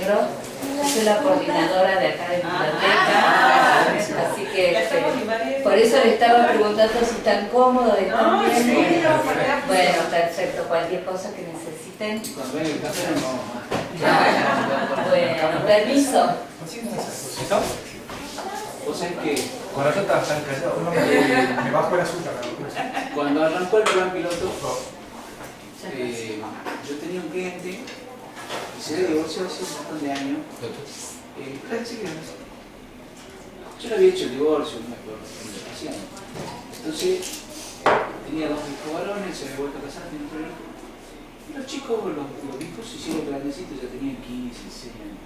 miembros. Yo soy la coordinadora de acá de biblioteca, así que por eso le estaba preguntando si están cómodos, están bien. Bueno, perfecto, cualquier cosa que necesiten. Bueno, permiso. Vos sabés que con razón estás tan callado. Me bajo el azúcar. Cuando arrancó el plan piloto, yo tenía un cliente que se había divorciado hace un montón de años. Yo le había hecho el divorcio, no me acuerdo de la ocasión. Entonces, tenía 2 hijos varones, se había vuelto a casar, tenía otro hijo. Y los chicos, los hijos se hicieron grandecitos, ya tenían 15, 16 años.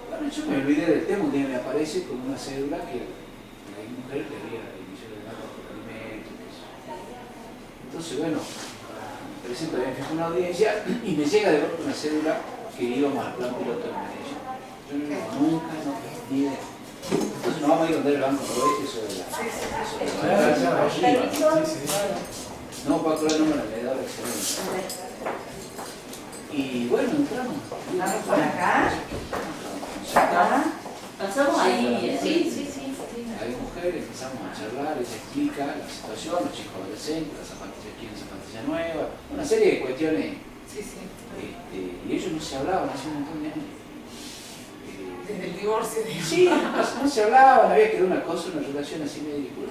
Bueno, yo me olvidé del tema, un día me aparece con una cédula que la mujer le había iniciado de nada por alimentos. Entonces, bueno, me presento bien, fijo una audiencia y me llega de golpe una cédula que íbamos al plan piloto de Medellín. Yo nunca, ni idea. Entonces nos vamos a ir donde el banco, ¿no ves? Eso de la no puedo acordar el número, me da la excelente. Y bueno, entramos. ¿Vamos por acá? Pasamos ahí, sí. Hay mujeres, empezamos a charlar, ella explica la situación, los chicos adolescentes, las zapatillas quieren zapatillas nuevas, una serie de cuestiones. Y ellos no se hablaban hace un montón de años. Desde el divorcio. Sí, no se hablaban, había quedado una cosa, una relación así medio ridícula.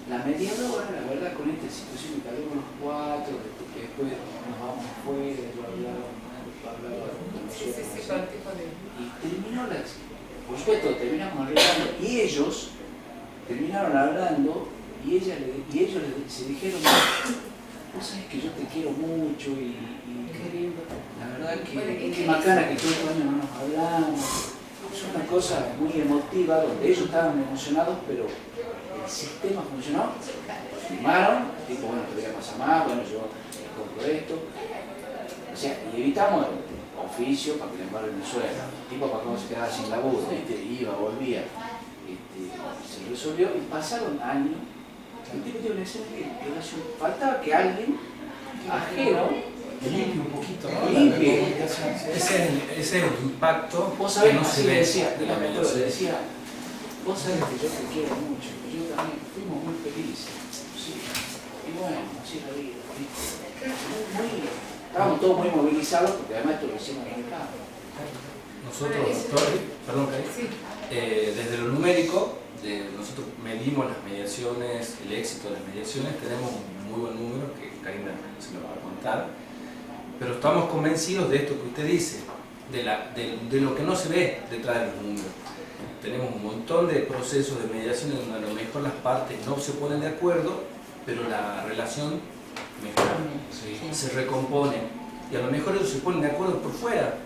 La mediadora, la verdad, con esta situación que hablamos los 4, después nos vamos afuera, yo hablaba con nosotros. Y terminó por supuesto, terminamos hablando y ellos terminaron hablando y ellos se dijeron, vos sabés que yo te quiero mucho y la verdad que macana que todo el año no nos hablamos. Es una cosa muy emotiva donde ellos estaban emocionados, pero el sistema funcionó. Firmaron, tipo, bueno, te voy a pasar más, bueno, yo compro esto. O sea, y evitamos el oficio para que le embarren el sueldo. Tipo para que no se quedara sin laburo, iba, volvía. Se resolvió y pasaron años. El tipo tiene una excelente relación. Faltaba que alguien ajeno limpie un poquito, ¿no? Limpie. Ese es el impacto. Vos sabés que no se ve. decía, de la mentora, le decía, vos sabés que yo te quiero mucho, que yo también, fuimos muy felices. Sí. Y bueno, así es la vida. Estábamos todos muy movilizados porque además esto lo hicimos arrancado. Nosotros, perdón, Cari, desde lo numérico, nosotros medimos las mediaciones, el éxito de las mediaciones, tenemos un muy buen número que Karina se lo va a contar, pero estamos convencidos de esto que usted dice, de lo que no se ve detrás de los números. Tenemos un montón de procesos de mediación en donde a lo mejor las partes no se ponen de acuerdo, pero la relación mejora, se recompone y a lo mejor ellos se ponen de acuerdo por fuera.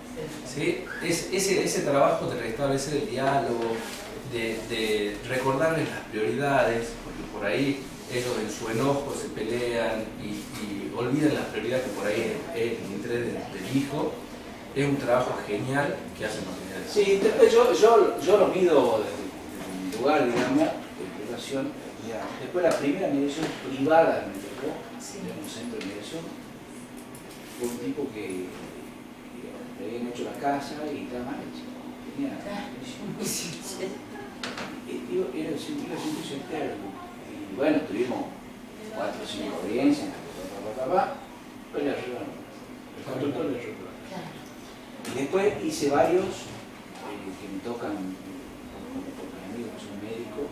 ¿Sí? Ese trabajo de restablecer el diálogo, de recordarles las prioridades, porque por ahí ellos en su enojo se pelean y olvidan la prioridad que por ahí es el interés del hijo. Es un trabajo genial que hacen los mediadores. Sí, yo lo mido desde mi lugar, digamos, de relación. Después la primera mediación privada me tocó, en un centro de mediación, fue un tipo que le habían hecho la casa y estaba mal hecha. Tenía era el servicio externo. Y bueno, tuvimos 4 o 5 audiencias, pero le arreglaron. El constructor le arregló. Y después hice varios que me tocan porque amigos que son médicos,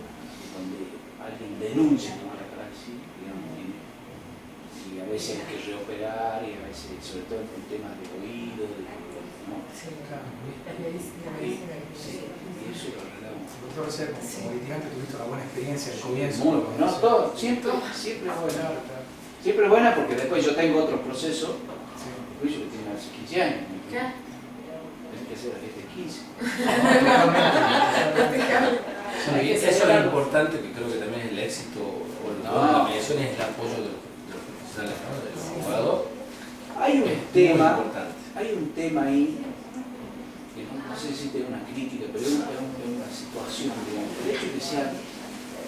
donde alguien denuncia por la praxis, digamos, y a veces hay que reoperar, y a veces, sobre todo en temas de oído, ¿no? Sí, claro. Sí, y eso lo arreglamos. Doctor Sermo, como litigante tuviste una buena experiencia al comienzo. Muy bueno, no, todo, siempre es buena. Siempre es buena porque después yo tengo otro proceso, el juicio que tiene hace 15 años. Tenés que hacer la fiesta de 15. Eso es lo importante, que creo que también es el éxito, o la mediación es el apoyo de los profesionales, ¿no? De los abogados. Hay un tema ahí, que no sé si tengo una crítica, pero es una situación, digamos. El hecho de que sea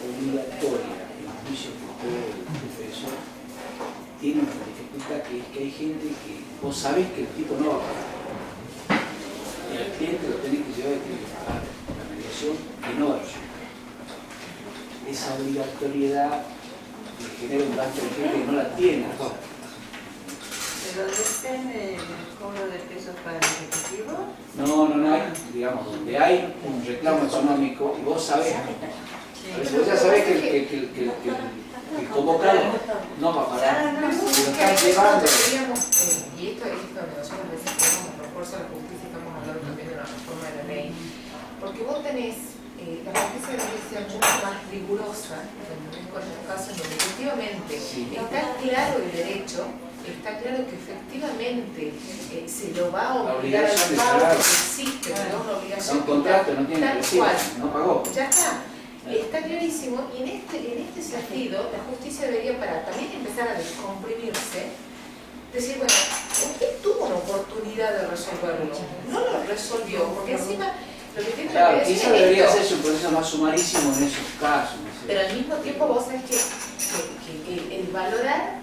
obligatoria el juicio por todo el profesor tiene una dificultad, que es que hay gente que vos sabés que el tipo no va a pagar. obligatoriedad genera un gasto de gente que no la tiene. ¿Pero depende el cobro de pesos para el ejecutivo? No hay, digamos, donde hay un reclamo económico y vos sabés, vos ya sabés que el convocado no va a pagar, Pero lo están llevando. Y esto nosotros a veces tenemos recurso a la justicia, estamos hablando también de una reforma de la ley, porque vos tenés la justicia debe ser mucho más rigurosa con estos casos donde efectivamente está claro el derecho, está claro que efectivamente se lo va a obligar al pago, que existe, ¿no? Una obligación Un contrato, no tiene tal recibo, cual. no pagó. Ya está clarísimo, y en este sentido la justicia debería, para también empezar a descomprimirse, decir, bueno, usted tuvo una oportunidad de resolverlo, no lo resolvió, porque encima lo que tiene Claro, la quizá mediación debería es esto. hacerse un proceso más sumarísimo en esos casos. No sé. Pero al mismo tiempo vos sabés que el valorar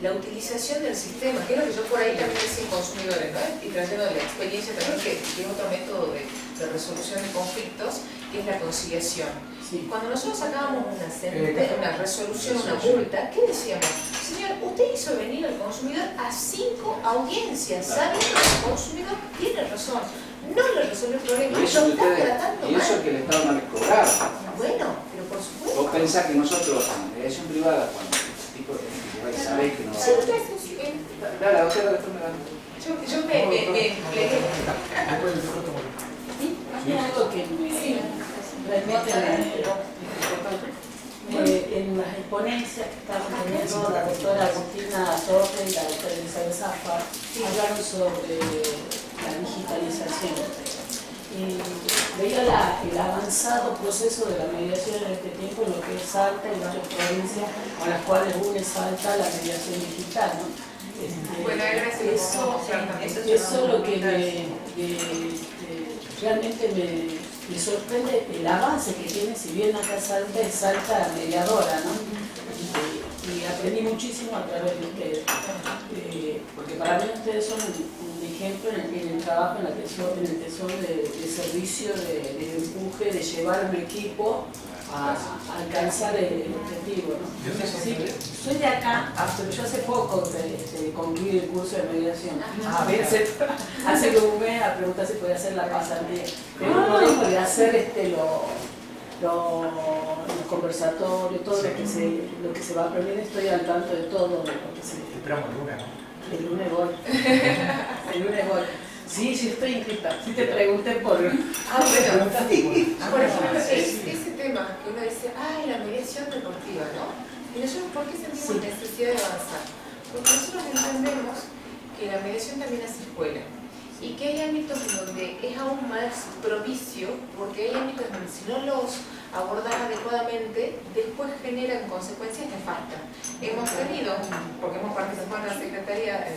la utilización del sistema, que es lo que yo por ahí también decía en consumidores, ¿no? Y trayendo de la experiencia también, que es otro método de resolución de conflictos, que es la conciliación. Sí. Cuando nosotros sacábamos una resolución, una multa, ¿qué decíamos? Señor, usted hizo venir al consumidor a 5 audiencias, sabiendo que el consumidor tiene razón. No le resuelve el problema, Y lo eso, está tratando y eso mal. que el Estado no les cobraba. Bueno, pero por supuesto. Vos pensás que nosotros, en la mediación privada, cuando este tipo de gente que va y sabés que no va Sí, a... usted es un- Dale, la doctora, después me la... yo me plegué. Hay algo que realmente en las exponencias que estaban teniendo la doctora Agustina Torre y la doctora Elizabeth Zafar hablaron sobre la digitalización. Y veía el avanzado proceso de la mediación en este tiempo en lo que es Salta y varias provincias a las cuales une Salta la mediación digital, ¿no? Bueno, gracias. Eso es lo que realmente me sorprende el avance que tiene, si bien acá Salta es Salta mediadora, ¿no? Y aprendí muchísimo a través de ustedes, porque para mí ustedes son un ejemplo en el trabajo, en el tesón de servicio, de empuje, de llevar un equipo a alcanzar el objetivo, ¿no? Sí, soy de acá, pero yo hace poco concluí el curso de mediación. A veces, hace como un mes, a preguntar si podía hacer la pasantía. Pero no dejo de hacer los conversatorios, todo lo que se va aprendiendo, estoy al tanto de todo lo que se... Esperamos el lunes, ¿no? El lunes voy. El lunes voy. Sí, estoy inscrita. Sí te pregunté por... Bueno, por ejemplo, ese tema que uno dice, ay, la mediación deportiva, ¿no? Y nosotros, ¿por qué sentimos necesidad de avanzar? Porque nosotros entendemos que la mediación también hace escuela. Y que hay ámbitos en donde es aún más propicio, porque hay ámbitos en donde si no los abordas adecuadamente, después generan consecuencias nefastas. Hemos tenido, porque hemos participado en la Secretaría,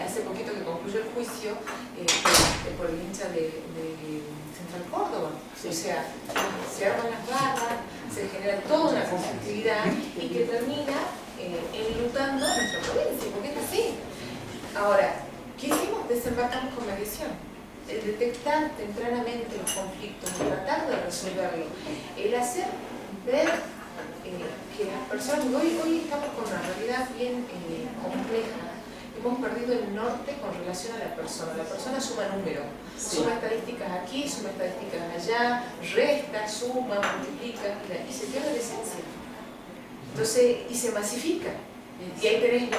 hace poquito que concluyó el juicio por el hincha de Central Córdoba. O sea, se arman las barras, se genera toda una conflictividad y que termina enlutando a nuestra provincia, porque es así. Ahora, ¿qué hicimos? Desembarcamos con mediación. El detectar tempranamente los conflictos, el tratar de resolverlo, el hacer ver que las personas, hoy estamos con una realidad bien compleja. Hemos perdido el norte con relación a la persona. La persona suma número, suma estadísticas aquí, suma estadísticas allá, resta, suma, multiplica y se pierde la esencia. Entonces, y se masifica. Y ahí tenés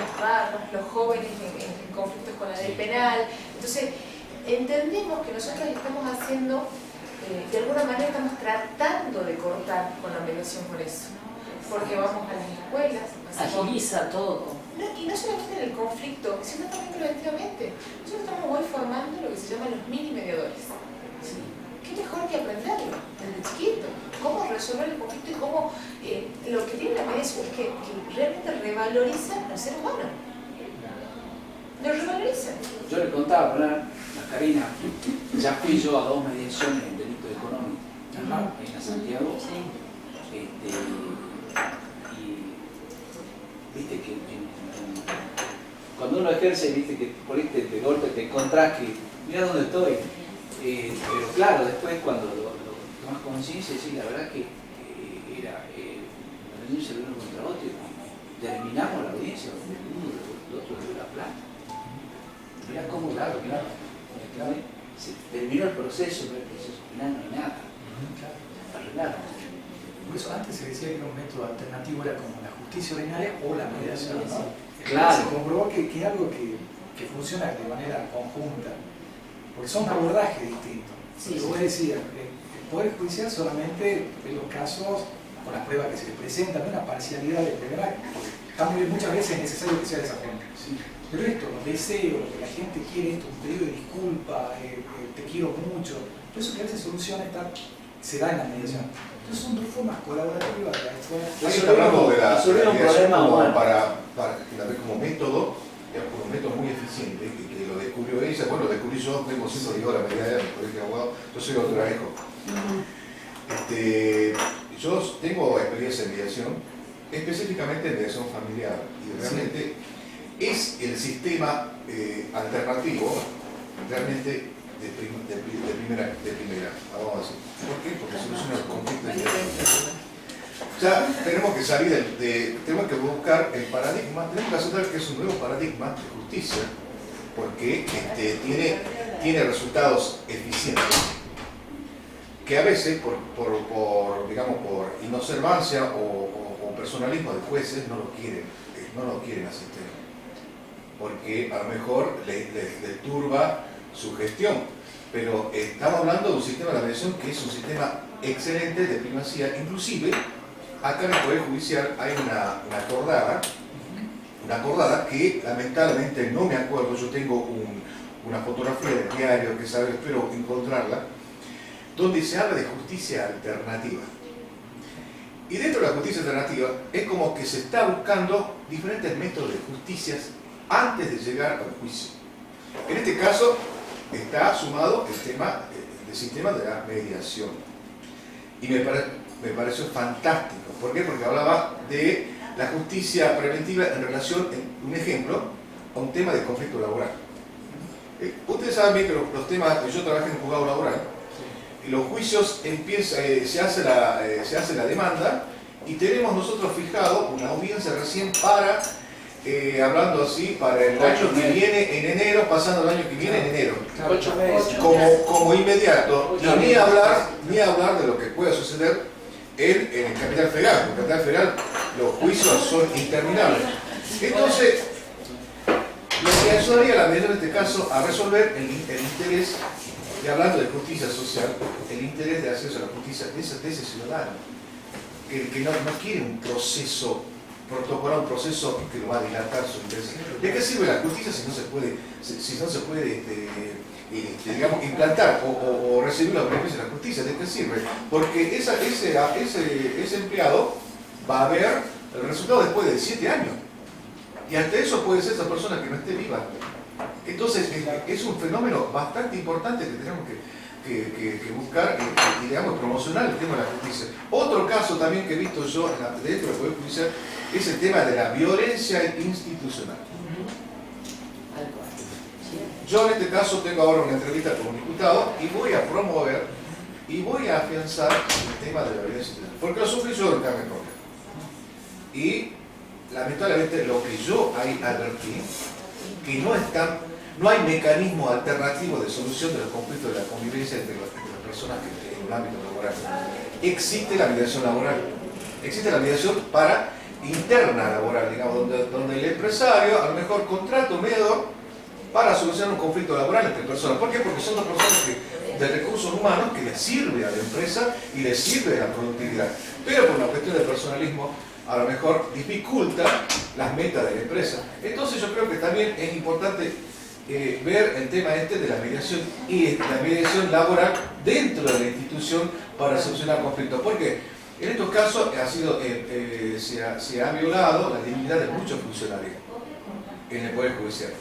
los jóvenes en conflictos con la ley penal. Entonces, entendemos que nosotros estamos haciendo, de alguna manera estamos tratando de cortar con la mediación por eso. Porque vamos a las escuelas. Agiliza todo. Y no solamente en el conflicto, sino también preventivamente. Nosotros estamos hoy formando lo que se llama los mini mediadores. ¿Qué mejor que aprenderlo desde chiquito? Cómo resolver el conflicto y cómo lo que tiene la mediación es que realmente revaloriza al ser humano. Lo revaloriza. Yo le contaba a Karina, ya fui yo a 2 mediaciones en delitos económicos en Santiago. Y viste que cuando uno ejerce, viste que por ahí de golpe te encontrás que mira dónde estoy. Pero claro, después cuando lo tomas conciencia, sí, la verdad que defendiéndose el uno contra otro y terminamos la audiencia donde uno del otro le dio la plata. Mirá cómo claro, se terminó el proceso, pero el proceso final no hay nada. Arreglaron. Por eso antes se decía que era un método alternativo, era como la justicia ordinaria o la mediación, ¿no? Claro. Se comprobó que es algo que funciona de manera conjunta, porque son abordajes distintos. Sí, Como vos decías, el Poder Judicial solamente ve los casos con las pruebas que se le presentan, una parcialidad de verdad, porque muchas veces es necesario que sea de esa forma. Sí. Pero esto, los deseos, lo que la gente quiere, esto, un pedido de disculpa, te quiero mucho, todo eso que a veces se da en la mediación. Entonces son dos formas colaborativas de actuar. Ahí está hablando de la resolver un mediación problema como humano. para que la ve como método, como un método muy eficiente, que lo descubrió ella, bueno, lo descubrí yo, tengo 110 horas mediadas en el colegio de abogados, yo soy otro anejo. Yo tengo experiencia en mediación, específicamente en mediación familiar, y realmente es el sistema alternativo, realmente de primera, vamos a decir. ¿Por qué? Porque soluciona el conflicto directo. Ya tenemos que salir tenemos que buscar el paradigma, tenemos que aceptar que es un nuevo paradigma de justicia, porque tiene resultados eficientes, que a veces por inobservancia o personalismo de jueces no lo quieren asistir, porque a lo mejor les turba su gestión, pero estamos hablando de un sistema de la mediación que es un sistema excelente de primacía. Inclusive acá en el Poder Judicial hay una acordada que lamentablemente no me acuerdo, yo tengo una fotografía del diario que espero encontrarla, donde se habla de justicia alternativa. Y dentro de la justicia alternativa es como que se está buscando diferentes métodos de justicia antes de llegar al juicio. En este caso está sumado el sistema de la mediación. Y me pareció fantástico. ¿Por qué? Porque hablaba de la justicia preventiva en relación, un ejemplo, a un tema de conflicto laboral. Ustedes saben bien que los temas, yo trabajé en un juzgado laboral, y los juicios se hace la demanda y tenemos nosotros fijado una audiencia recién para, hablando así, para el año que viene en enero, pasando el año que viene en enero. 8 meses. Como inmediato, y ni hablar de lo que pueda suceder en el Capital Federal. En el Capital Federal los juicios son interminables. Entonces, lo que ayudaría a la medida en este caso a resolver el interés, y hablando de justicia social, el interés de acceso a la justicia de ese ciudadano, que no quiere un proceso protocolar, un proceso que lo va a dilatar su interés. ¿De qué sirve la justicia si no se puede digamos, implantar o recibir los beneficios de la justicia? ¿De qué sirve? Porque ese empleado va a ver el resultado después de 7 años. Y ante eso puede ser esa persona que no esté viva. Entonces, es un fenómeno bastante importante que tenemos que buscar y digamos, promocionar el tema de la justicia. Otro caso también que he visto yo dentro del Poder Judicial es el tema de la violencia institucional. Yo en este caso tengo ahora una entrevista con un diputado y voy a promover y voy a afianzar el tema de la violencia institucional, porque lo sufrí yo en carne propia. Y lamentablemente lo que yo ahí advertí, que no hay mecanismo alternativo de solución de los conflictos de la convivencia entre las personas que en el ámbito laboral. Existe la mediación laboral, existe la mediación interna laboral, digamos, donde el empresario a lo mejor contrata un mediador para solucionar un conflicto laboral entre personas. ¿Por qué? Porque son dos personas de recursos humanos que les sirve a la empresa y les sirve a la productividad. Pero por una cuestión de personalismo, a lo mejor dificulta las metas de la empresa. Entonces yo creo que también es importante ver el tema de la mediación y la mediación laboral dentro de la institución para solucionar conflictos. Porque en estos casos se ha violado la dignidad de muchos funcionarios en el Poder Judicial.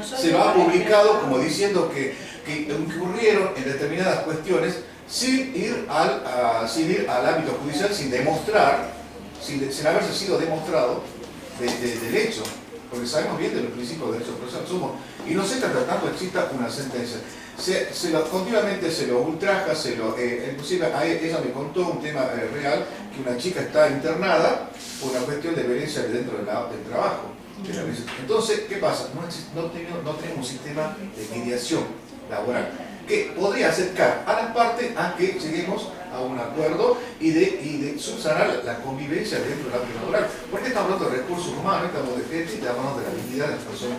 Se va publicado como diciendo que incurrieron en determinadas cuestiones sin ir al ámbito judicial, sin sin haberse sido demostrado del hecho, porque sabemos bien de los principios de derechos procesales y no se trata tanto exista una sentencia. Continuamente se lo ultraja, inclusive ella me contó un tema real que una chica está internada por una cuestión de violencia dentro del trabajo. Entonces, ¿qué pasa? No tenemos un sistema de mediación laboral que podría acercar a las partes a que lleguemos a un acuerdo y de subsanar la convivencia dentro del ámbito laboral. Porque estamos hablando de recursos humanos, estamos de gente y estamos hablando de la dignidad de las personas.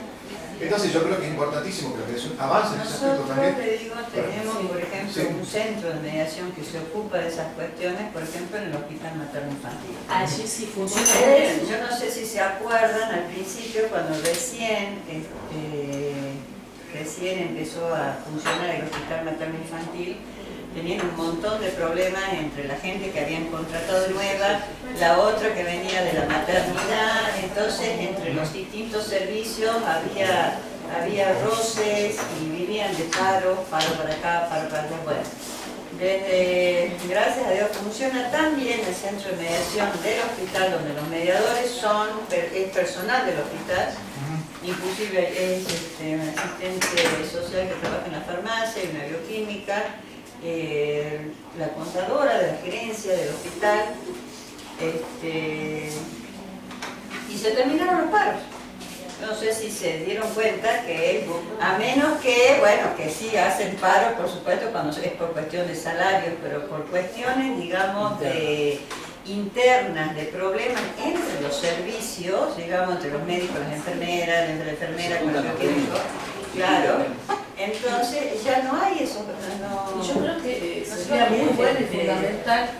Entonces yo creo que es importantísimo que la mediación avance en ese aspecto también. Nosotros, le digo, tenemos, por ejemplo, un centro de mediación que se ocupa de esas cuestiones, por ejemplo, en el Hospital Materno Infantil. Allí sí funciona bien. Yo no sé si se acuerdan al principio, cuando recién empezó a funcionar el Hospital Materno Infantil, tenían un montón de problemas entre la gente que habían contratado nueva, la otra que venía de la maternidad. Entonces entre los distintos servicios había roces y vivían de paro para acá, paro para allá. Bueno, gracias a Dios funciona tan bien el centro de mediación del hospital, donde los mediadores es personal del hospital. Inclusive es un asistente social que trabaja en la farmacia, y una bioquímica, la contadora de la gerencia del hospital, y se terminaron los paros. No sé si se dieron cuenta que, a menos que, bueno, que sí hacen paro, por supuesto, cuando es por cuestión de salarios, pero por cuestiones, digamos, internas, de problemas entre los servicios, digamos, entre los médicos, las enfermeras, entre la enfermera con el bioquímico, claro. Entonces ya no hay eso. Y yo creo que sería muy bueno y fundamental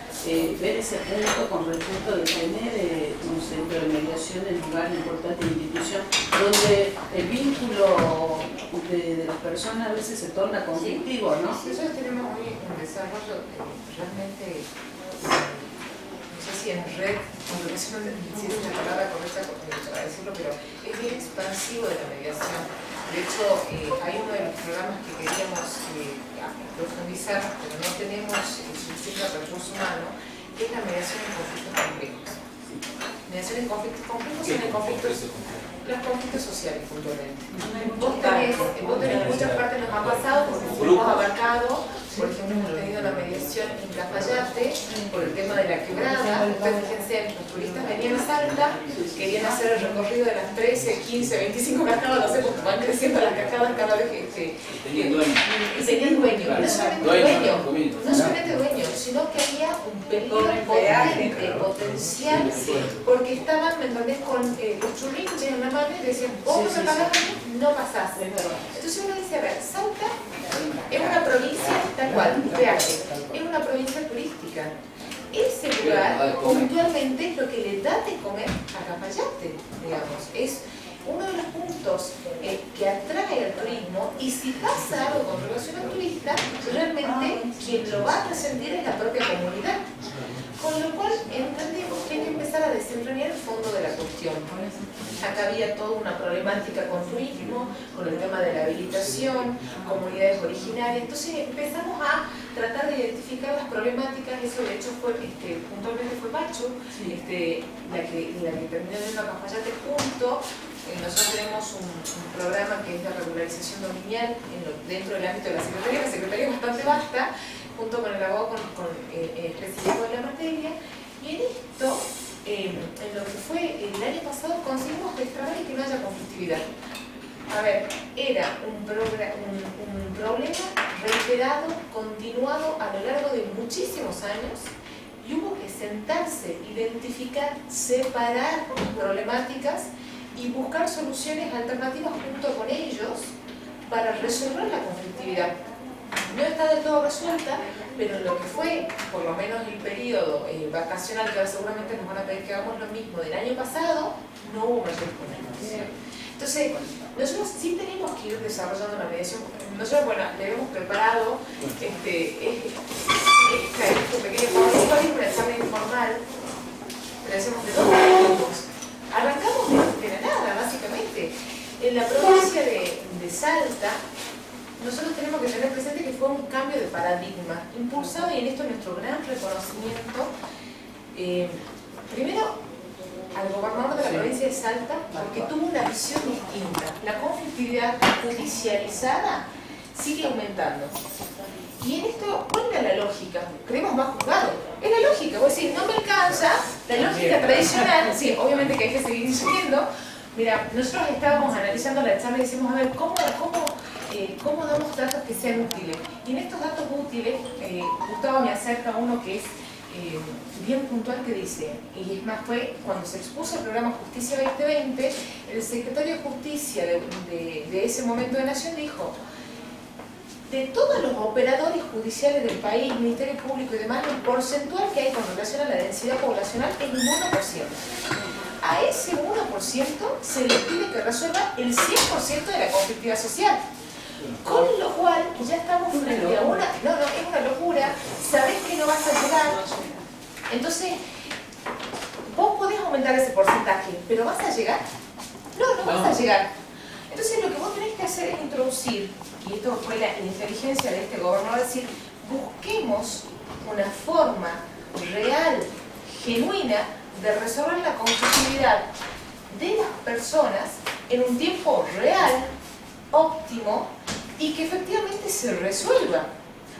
ver ese punto con respecto de tener un centro de mediación en un lugar importante de institución, donde el vínculo de las personas a veces se torna conflictivo, ¿no? Nosotros tenemos hoy un desarrollo realmente, no sé si en red, no sé si es una palabra correcta para decirlo, pero es bien expansivo de la mediación. De hecho, hay uno de los programas que queríamos profundizar, pero no tenemos suficiente recurso humano, que es la mediación en conflictos complejos. Mediación en conflictos complejos son los conflictos sociales, puntualmente. Vos tenés muchas partes, nos ha pasado, porque hemos abarcado, por ejemplo, hemos tenido la mediación en Cafayate, por el tema de la quebrada. Ustedes fíjense, los turistas venían a Salta, querían hacer el recorrido de las 13, 15, 25 cascadas, no sé, porque van creciendo las cascadas cada vez que tenían dueño. No solamente dueño, sino que había un peligro potencial, porque estaban, ¿me entendés?, con los churritos en la mano y decían, vos no me pagás, no pasás. Entonces uno dice, a ver, Salta es una provincia tal cual, real, es una provincia turística. Ese lugar puntualmente es lo que le da de comer a Cafayate, digamos. Es uno de los puntos que atrae al turismo, y si pasa algo con relación al turista, realmente quien lo va a resentir es la propia comunidad. Con lo cual entendemos que hay que empezar a desentrañar el fondo de la cuestión. Acá había toda una problemática con turismo, con el tema de la habilitación, comunidades originarias. Entonces empezamos a tratar de identificar las problemáticas. Eso de hecho fue, puntualmente fue Pacho, la que terminó viendo a Cafayate junto. Nosotros tenemos un programa que es de regularización dominial dentro del ámbito de la Secretaría. La Secretaría es bastante vasta, junto con el abogado específico de la materia. Y en esto, en lo que fue el año pasado, conseguimos destrabar y que no haya conflictividad. A ver, era un problema reiterado, continuado a lo largo de muchísimos años, y hubo que sentarse, identificar, separar problemáticas y buscar soluciones alternativas junto con ellos para resolver la conflictividad. No está del todo resuelta, pero en lo que fue, por lo menos el periodo vacacional, que ahora seguramente nos van a pedir que hagamos lo mismo del año pasado, no hubo mayores problemas. Entonces, nosotros sí tenemos que ir desarrollando la mediación. Nosotros, bueno, le hemos preparado este pequeño programa, es un examen informal, pero hacemos de 2 grupos. Arrancamos de la nada, básicamente. En la provincia de Salta, nosotros tenemos que tener presente que fue un cambio de paradigma, impulsado, y en esto nuestro gran reconocimiento, primero al gobernador de la provincia de Salta, porque tuvo una visión distinta. La conflictividad judicializada sigue aumentando. Y en esto, ¿cuál era la lógica? Creemos más juzgado. Es la lógica, vos decís, no me alcanza, la lógica tradicional, sí, obviamente que hay que seguir insistiendo. Mira, nosotros estábamos analizando la charla y decimos, a ver, ¿cómo damos datos que sean útiles? Y en estos datos útiles, Gustavo me acerca uno que es bien puntual, que dice, y es más, fue cuando se expuso el programa Justicia 2020, el secretario de Justicia de ese momento de Nación dijo: de todos los operadores judiciales del país, Ministerio Público y demás, el porcentual que hay con relación a la densidad poblacional es un 1%. A ese 1% se le pide que resuelva el 100% de la conflictividad social. Con lo cual, ya estamos frente a una... No, es una locura. Sabés que no vas a llegar. Entonces, vos podés aumentar ese porcentaje, pero ¿vas a llegar? No vas a llegar. Entonces, lo que vos tenés que hacer es introducir, y esto fue la inteligencia de este gobernador, decir, busquemos una forma real, genuina, de resolver la conflictividad de las personas en un tiempo real, óptimo, y que efectivamente se resuelva.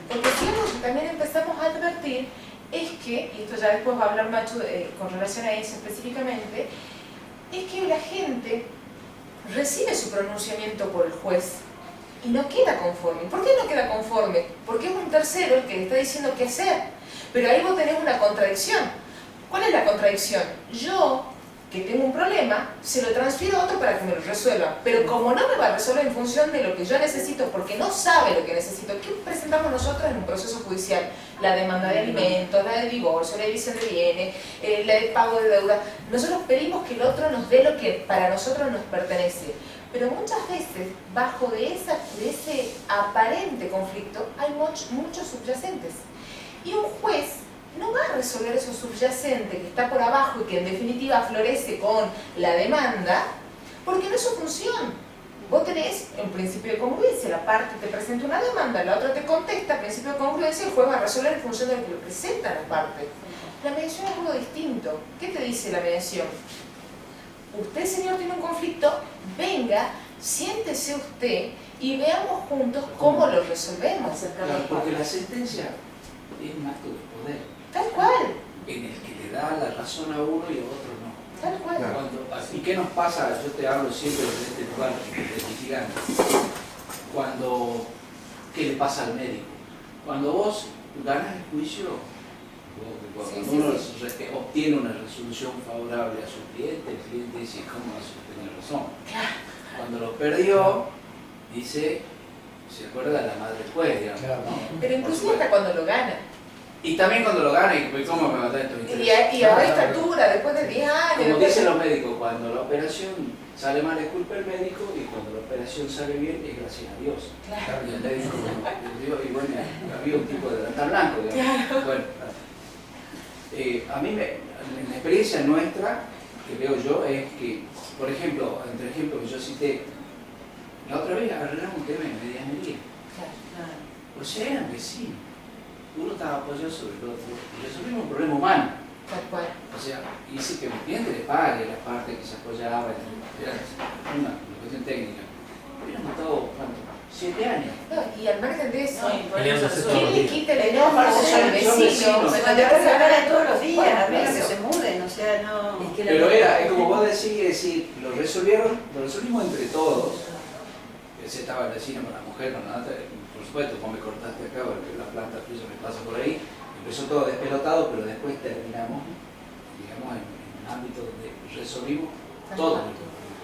Porque si algo que también empezamos a advertir es que, y esto ya después va a hablar Machu con relación a eso específicamente, es que la gente recibe su pronunciamiento por el juez y no queda conforme. ¿Por qué no queda conforme? Porque es un tercero el que le está diciendo qué hacer. Pero ahí vos tenés una contradicción. ¿Cuál es la contradicción? Yo, que tengo un problema, se lo transfiero a otro para que me lo resuelva. Pero como no me va a resolver en función de lo que yo necesito, porque no sabe lo que necesito, ¿qué presentamos nosotros en un proceso judicial? La demanda de alimentos, la de divorcio, la división de bienes, la de pago de deuda. Nosotros pedimos que el otro nos dé lo que para nosotros nos pertenece. Pero muchas veces, bajo de ese aparente conflicto, hay muchos subyacentes. Y un juez no va a resolver eso subyacente que está por abajo y que en definitiva florece con la demanda, porque no es su función. Vos tenés un principio de congruencia, la parte te presenta una demanda, la otra te contesta, principio de congruencia, el juez va a resolver en función de lo que le presenta la parte. La mediación es algo distinto. ¿Qué te dice la mediación? Usted, señor, tiene un conflicto, venga, siéntese usted y veamos juntos cómo lo resolvemos. Claro, porque la sentencia es un acto de poder. Tal cual. En el que le da la razón a uno y a otro no. Tal cual. ¿Y qué nos pasa? Yo te hablo siempre de este lugar de litigante. ¿Qué le pasa al médico? Cuando vos ganas el juicio, cuando uno obtiene una resolución favorable a su cliente, el cliente dice, ¿cómo eso tiene razón? Cuando lo perdió, dice, se acuerda de la madre del juez, digamos. ¿No? Pero incluso hasta cuando lo gana. Y también cuando lo gana, y ¿cómo me mata esto? Y a esta altura, después de 10 años... Como dicen los médicos, cuando la operación sale mal es culpa del médico, y cuando la operación sale bien es gracias a Dios. Claro. Y el médico, y bueno, había un tipo de delantal blanco, digamos. Claro. Bueno, a mí, en la experiencia nuestra, que veo yo, es que, por ejemplo, entre ejemplos que yo cité, la otra vez arreglamos un tema de medianería. O sea, eran vecinos. Uno estaba apoyado sobre el otro y resolvimos un problema humano. Tal cual. O sea, hice que mi cliente le pague la parte que se apoyaba, era una cuestión técnica. Hubiéramos estado, ¿cuánto? 7 años. No, y al margen de eso, Peleándose todos ¿quién los le días. quita el Pero enojo al son vecino? vecinos. Pero te vas a hablar todos los días, Bueno, a menos que eso. se muden, o sea, no... Es que Pero es como vos decís, lo resolvimos entre todos. Ese estaba el vecino con la mujer, con la otra, por supuesto, vos me cortaste acá, porque la planta tuya me pasa por ahí. Empezó todo despelotado, pero después terminamos, digamos, en un ámbito donde resolvimos todo.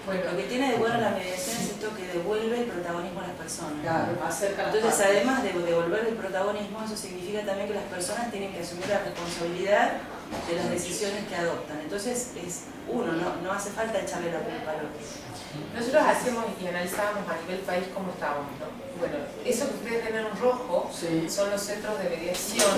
Bueno, Lo que tiene de bueno la mediación es esto que devuelve el protagonismo a las personas. Claro, acerca las Entonces, partes. además de devolver el protagonismo, eso significa también que las personas tienen que asumir la responsabilidad de las decisiones que adoptan. Entonces, es uno, no hace falta echarle la culpa al otro. nosotros hacemos y analizábamos a nivel país cómo estábamos, ¿no? Bueno, eso que ustedes ven en rojo Sí. son los centros de mediación.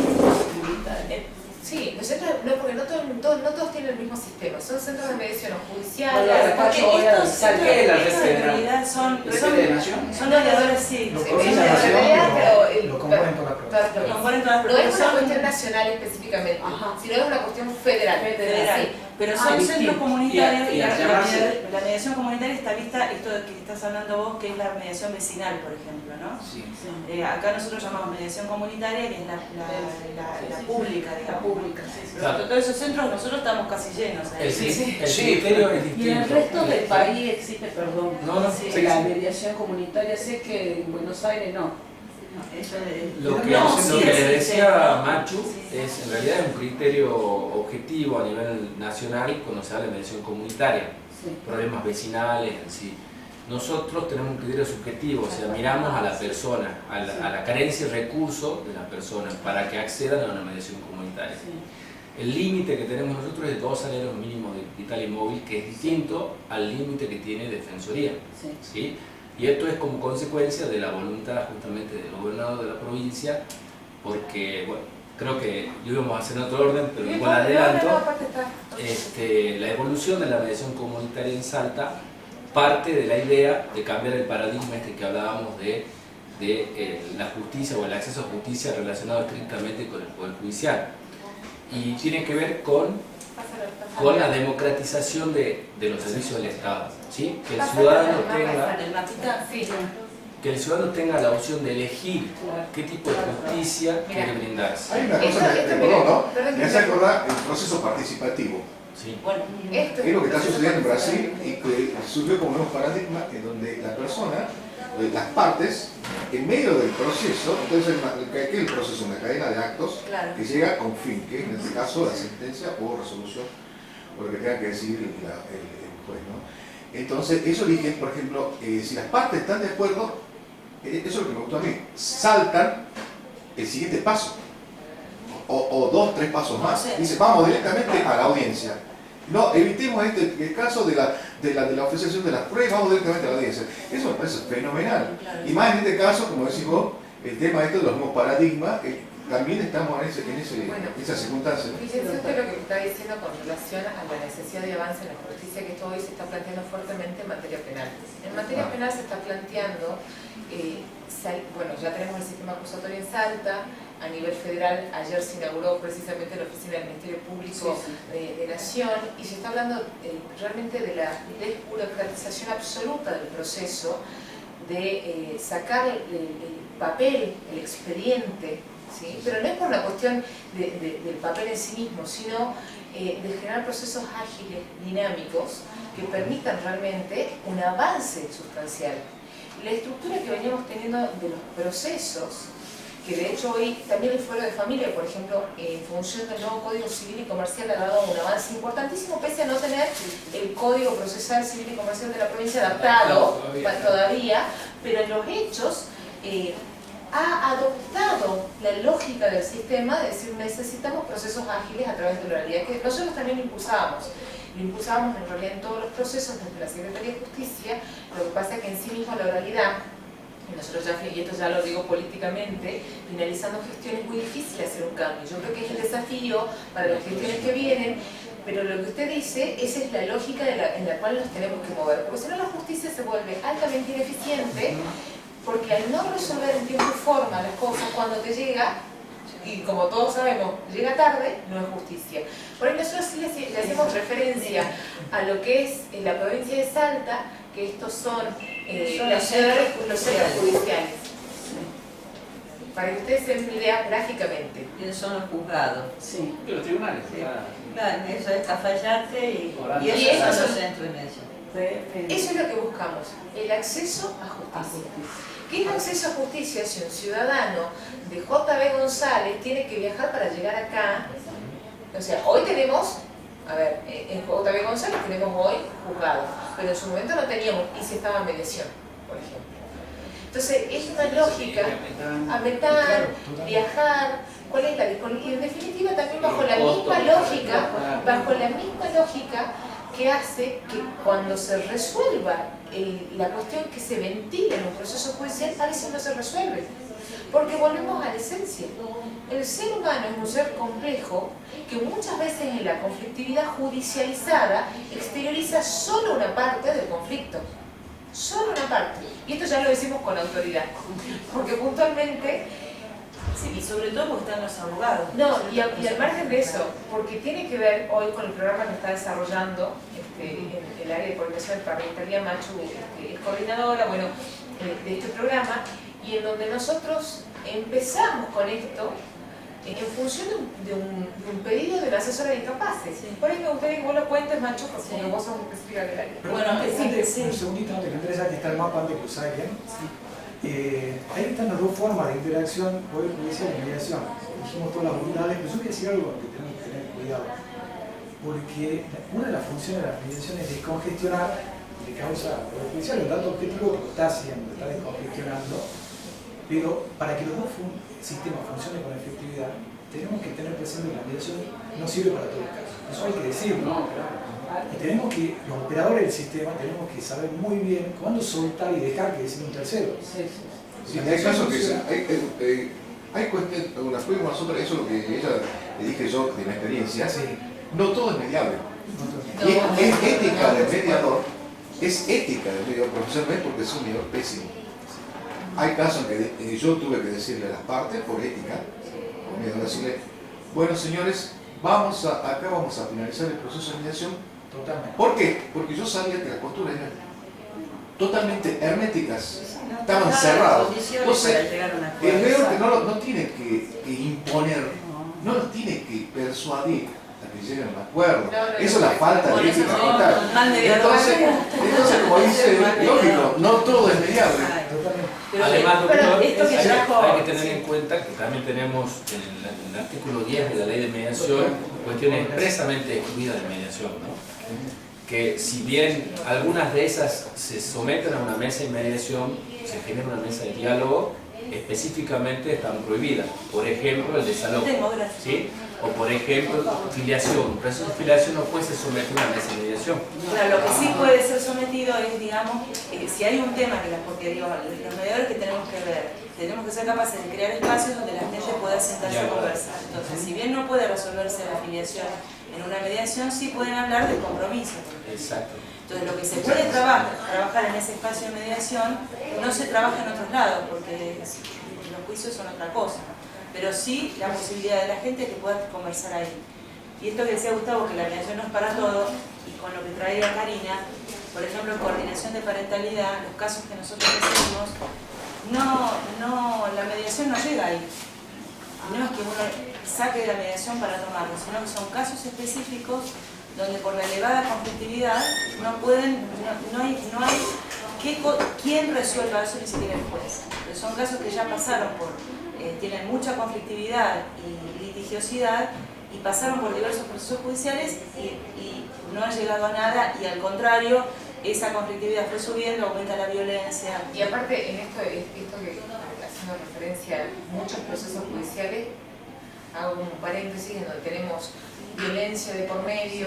Sí, los centros, no, porque no todos tienen el mismo sistema, son centros de mediación judiciales. Hola, Porque Pacho, voy a estos avisar centros que la red en federal. realidad son ¿De nación? mediadores, sí. Lo Sí, conoce sí, la en nación, realidad, pero lo componen todas las provincias. todas las componen todas las provincias. No es provincias. una cuestión nacional específicamente, sino es una cuestión federal. Federal. Sí. Pero son centros comunitarios y y al llamarse- la mediación comunitaria está vista, esto que estás hablando vos, que es la mediación vecinal, por ejemplo, ¿no? Sí. Acá nosotros llamamos mediación comunitaria, que es la pública, digamos. La pública, sí, sí. Pero todos esos centros nosotros estamos casi llenos. El Sí. criterio es Y en el distinto. resto del país existe, perdón, No, no, sí, sí, la sí. mediación comunitaria, sé que en Buenos Aires no. Eso es... Lo que, No, lo sí que le existe, decía ¿no? Machu Sí. es en realidad un criterio objetivo a nivel nacional cuando se habla de mediación comunitaria, Sí. problemas vecinales en sí. Nosotros tenemos un criterio subjetivo, o sea, miramos a la persona, a la carencia de recursos de la persona para que accedan a una mediación comunitaria. Sí. El límite que tenemos nosotros es de 2 salarios mínimos de vital y móvil, que es distinto al límite que tiene Defensoría. Sí. ¿Sí? Y esto es como consecuencia de la voluntad justamente del gobernador de la provincia, porque, bueno, creo que lo íbamos a hacer en otro orden, pero igual adelanto, la evolución de la mediación comunitaria en Salta parte de la idea de cambiar el paradigma este que hablábamos de la justicia o el acceso a justicia relacionado estrictamente con el Poder Judicial. Y tiene que ver con la democratización de los servicios del Estado, ¿sí? Que el ciudadano tenga la opción de elegir qué tipo de justicia quiere brindarse. Hay una cosa que me hace acordar el proceso participativo. Sí. Bueno, Es lo que está sucediendo en Brasil y que surgió como un paradigma en donde la persona, las partes, en medio del proceso, entonces ¿qué es el proceso? Una cadena de actos Claro. que llega a un fin, que es en este caso la sentencia o resolución, o lo que tenga que decidir el juez, ¿no? Entonces, eso eligen, por ejemplo, si las partes están de acuerdo, eso es lo que me gustó a mí, saltan el siguiente paso, o 2, 3 pasos más. Dice, vamos directamente a la audiencia. No, evitemos el caso de la ofrecición de las pruebas, vamos directamente a la audiencia. Eso me parece fenomenal. Claro. Y más en este caso, como decís vos, el tema de los nuevos paradigmas, también estamos en esa circunstancia. Fíjense usted lo que está diciendo con relación a la necesidad de avance en la justicia, que esto hoy se está planteando fuertemente en materia penal. En materia penal se está planteando, bueno, ya tenemos el sistema acusatorio en Salta, a nivel federal, ayer se inauguró precisamente la oficina del Ministerio Público de Nación, y se está hablando realmente de la desburocratización absoluta del proceso, de sacar el papel, el expediente, ¿sí? Pero no es por la cuestión del papel en sí mismo, sino de generar procesos ágiles, dinámicos, que permitan realmente un avance sustancial. La estructura que veníamos teniendo de los procesos, que de hecho hoy también el fuero de familia, por ejemplo, en función del nuevo Código Civil y Comercial, ha dado un avance importantísimo, pese a no tener el Código Procesal Civil y Comercial de la provincia adaptado todavía, pero en los hechos ha adoptado la lógica del sistema de decir necesitamos procesos ágiles a través de la oralidad, que nosotros también lo impulsábamos en realidad en todos los procesos desde la Secretaría de Justicia. Lo que pasa es que en sí mismo la oralidad, y nosotros ya, y esto ya lo digo políticamente, finalizando gestiones es muy difícil hacer un cambio. Yo creo que es el desafío para las gestiones que vienen, pero lo que usted dice, esa es la lógica en la cual nos tenemos que mover, porque si no la justicia se vuelve altamente ineficiente, porque al no resolver en tiempo y forma las cosas, cuando te llega, y como todos sabemos, llega tarde, no es justicia. Por ahí nosotros sí le hacemos referencia a lo que es en la provincia de Salta, que estos son los centros judiciales. Para que ustedes se den una idea gráficamente. ¿Quiénes son los juzgados? Sí. Los tribunales. Sí. Claro, eso es Cafayate y Y esos son esos los son- centros en eso. Eso es lo que buscamos, el acceso a justicia. ¿Qué es acceso a justicia si un ciudadano de JB González tiene que viajar para llegar acá? O sea, hoy tenemos, a ver, en JB González tenemos hoy juzgados, pero en su momento no teníamos y se estaba en mediación, por ejemplo. Entonces, es una lógica, aumentar, viajar, ¿cuál es la disponibilidad? Y en definitiva también bajo la misma lógica que hace que cuando se resuelva la cuestión que se ventila en un proceso judicial, a veces no se resuelve. Porque volvemos a la esencia. El ser humano es un ser complejo que muchas veces en la conflictividad judicializada exterioriza solo una parte del conflicto. Solo una parte. Y esto ya lo decimos con autoridad. Porque puntualmente Sí, y sobre todo porque están los abogados. No, y al margen de eso, porque tiene que ver hoy con el programa que está desarrollando en el área de coordinación de parentalidad. Machu es coordinadora, bueno, de este programa, y en donde nosotros empezamos con esto en función de un pedido de la asesora de incapaces. Sí. Por ahí me gustaría que vos lo cuentes, Machu, porque vos sos específica del área. Pero Bueno, antes, sí. un segundito antes que entres, aquí está el mapa antes que lo saquen. Ahí están las dos formas de interacción, poder judicial y mediación. Dijimos todas las unidades, pero yo voy a decir algo que tenemos que tener cuidado. Porque una de las funciones de la mediación es descongestionar, de causa poder judicial, el dato objetivo que lo está haciendo, está descongestionando. Pero para que los dos sistemas funcionen con efectividad, tenemos que tener presente que la mediación no sirve para todos los casos. Eso hay que decirlo. No, claro. Y tenemos que, los operadores del sistema, tenemos que saber muy bien cuándo soltar y dejar que decida un tercero. Sí, sí. Sí, hay casos que hay cuestiones, las fuimos nosotros, eso es lo que ella le dije yo de mi experiencia, no todo es mediable. No, Y es ética del mediador, profesionalmente, porque es un mediador pésimo. Hay casos en que yo tuve que decirle a las partes, por ética, decirle, bueno señores, acá vamos a finalizar el proceso de mediación. Totalmente. ¿Por qué? Porque yo sabía que las posturas eran totalmente herméticas, estaban cerradas. Entonces, el mediador que no tiene que imponer, no los tiene que persuadir a que lleguen a un acuerdo. Eso es la falta de ética total. Entonces, como dice, lógico, no todo es mediable. Además, pero doctor, esto que trajo- hay que tener en cuenta que también tenemos en el artículo 10 de la ley de mediación cuestiones expresamente excluidas de mediación, ¿no? Que si bien algunas de esas se someten a una mesa de mediación, se genera una mesa de diálogo, específicamente están prohibidas. Por ejemplo, el desalojo, ¿sí? O por ejemplo, filiación. Un proceso de filiación no puede ser sometido a una mesa de mediación. Claro, lo que sí puede ser sometido es, digamos, si hay un tema porque digo, los mediadores que tenemos que ver, tenemos que ser capaces de crear espacios donde la gente pueda sentarse a conversar. Entonces, si bien no puede resolverse la filiación en una mediación, sí pueden hablar de compromiso. Exacto. Entonces, lo que se puede trabajar en ese espacio de mediación no se trabaja en otros lados, porque los juicios son otra cosa. Pero sí la posibilidad de la gente que pueda conversar ahí. Y esto que decía Gustavo, que la mediación no es para todo, y con lo que traía Karina, por ejemplo, coordinación de parentalidad, los casos que nosotros recibimos, la mediación no llega ahí. No es que uno saque de la mediación para tomarlo, sino que son casos específicos donde por la elevada conflictividad no hay quién resuelva eso, ni siquiera el juez. Pero son casos que ya pasaron tienen mucha conflictividad y litigiosidad y pasaron por diversos procesos judiciales y no han llegado a nada, y al contrario, esa conflictividad fue subiendo, aumenta la violencia. Y aparte, en esto que haciendo referencia a muchos procesos judiciales, hago un paréntesis en donde tenemos violencia de por medio,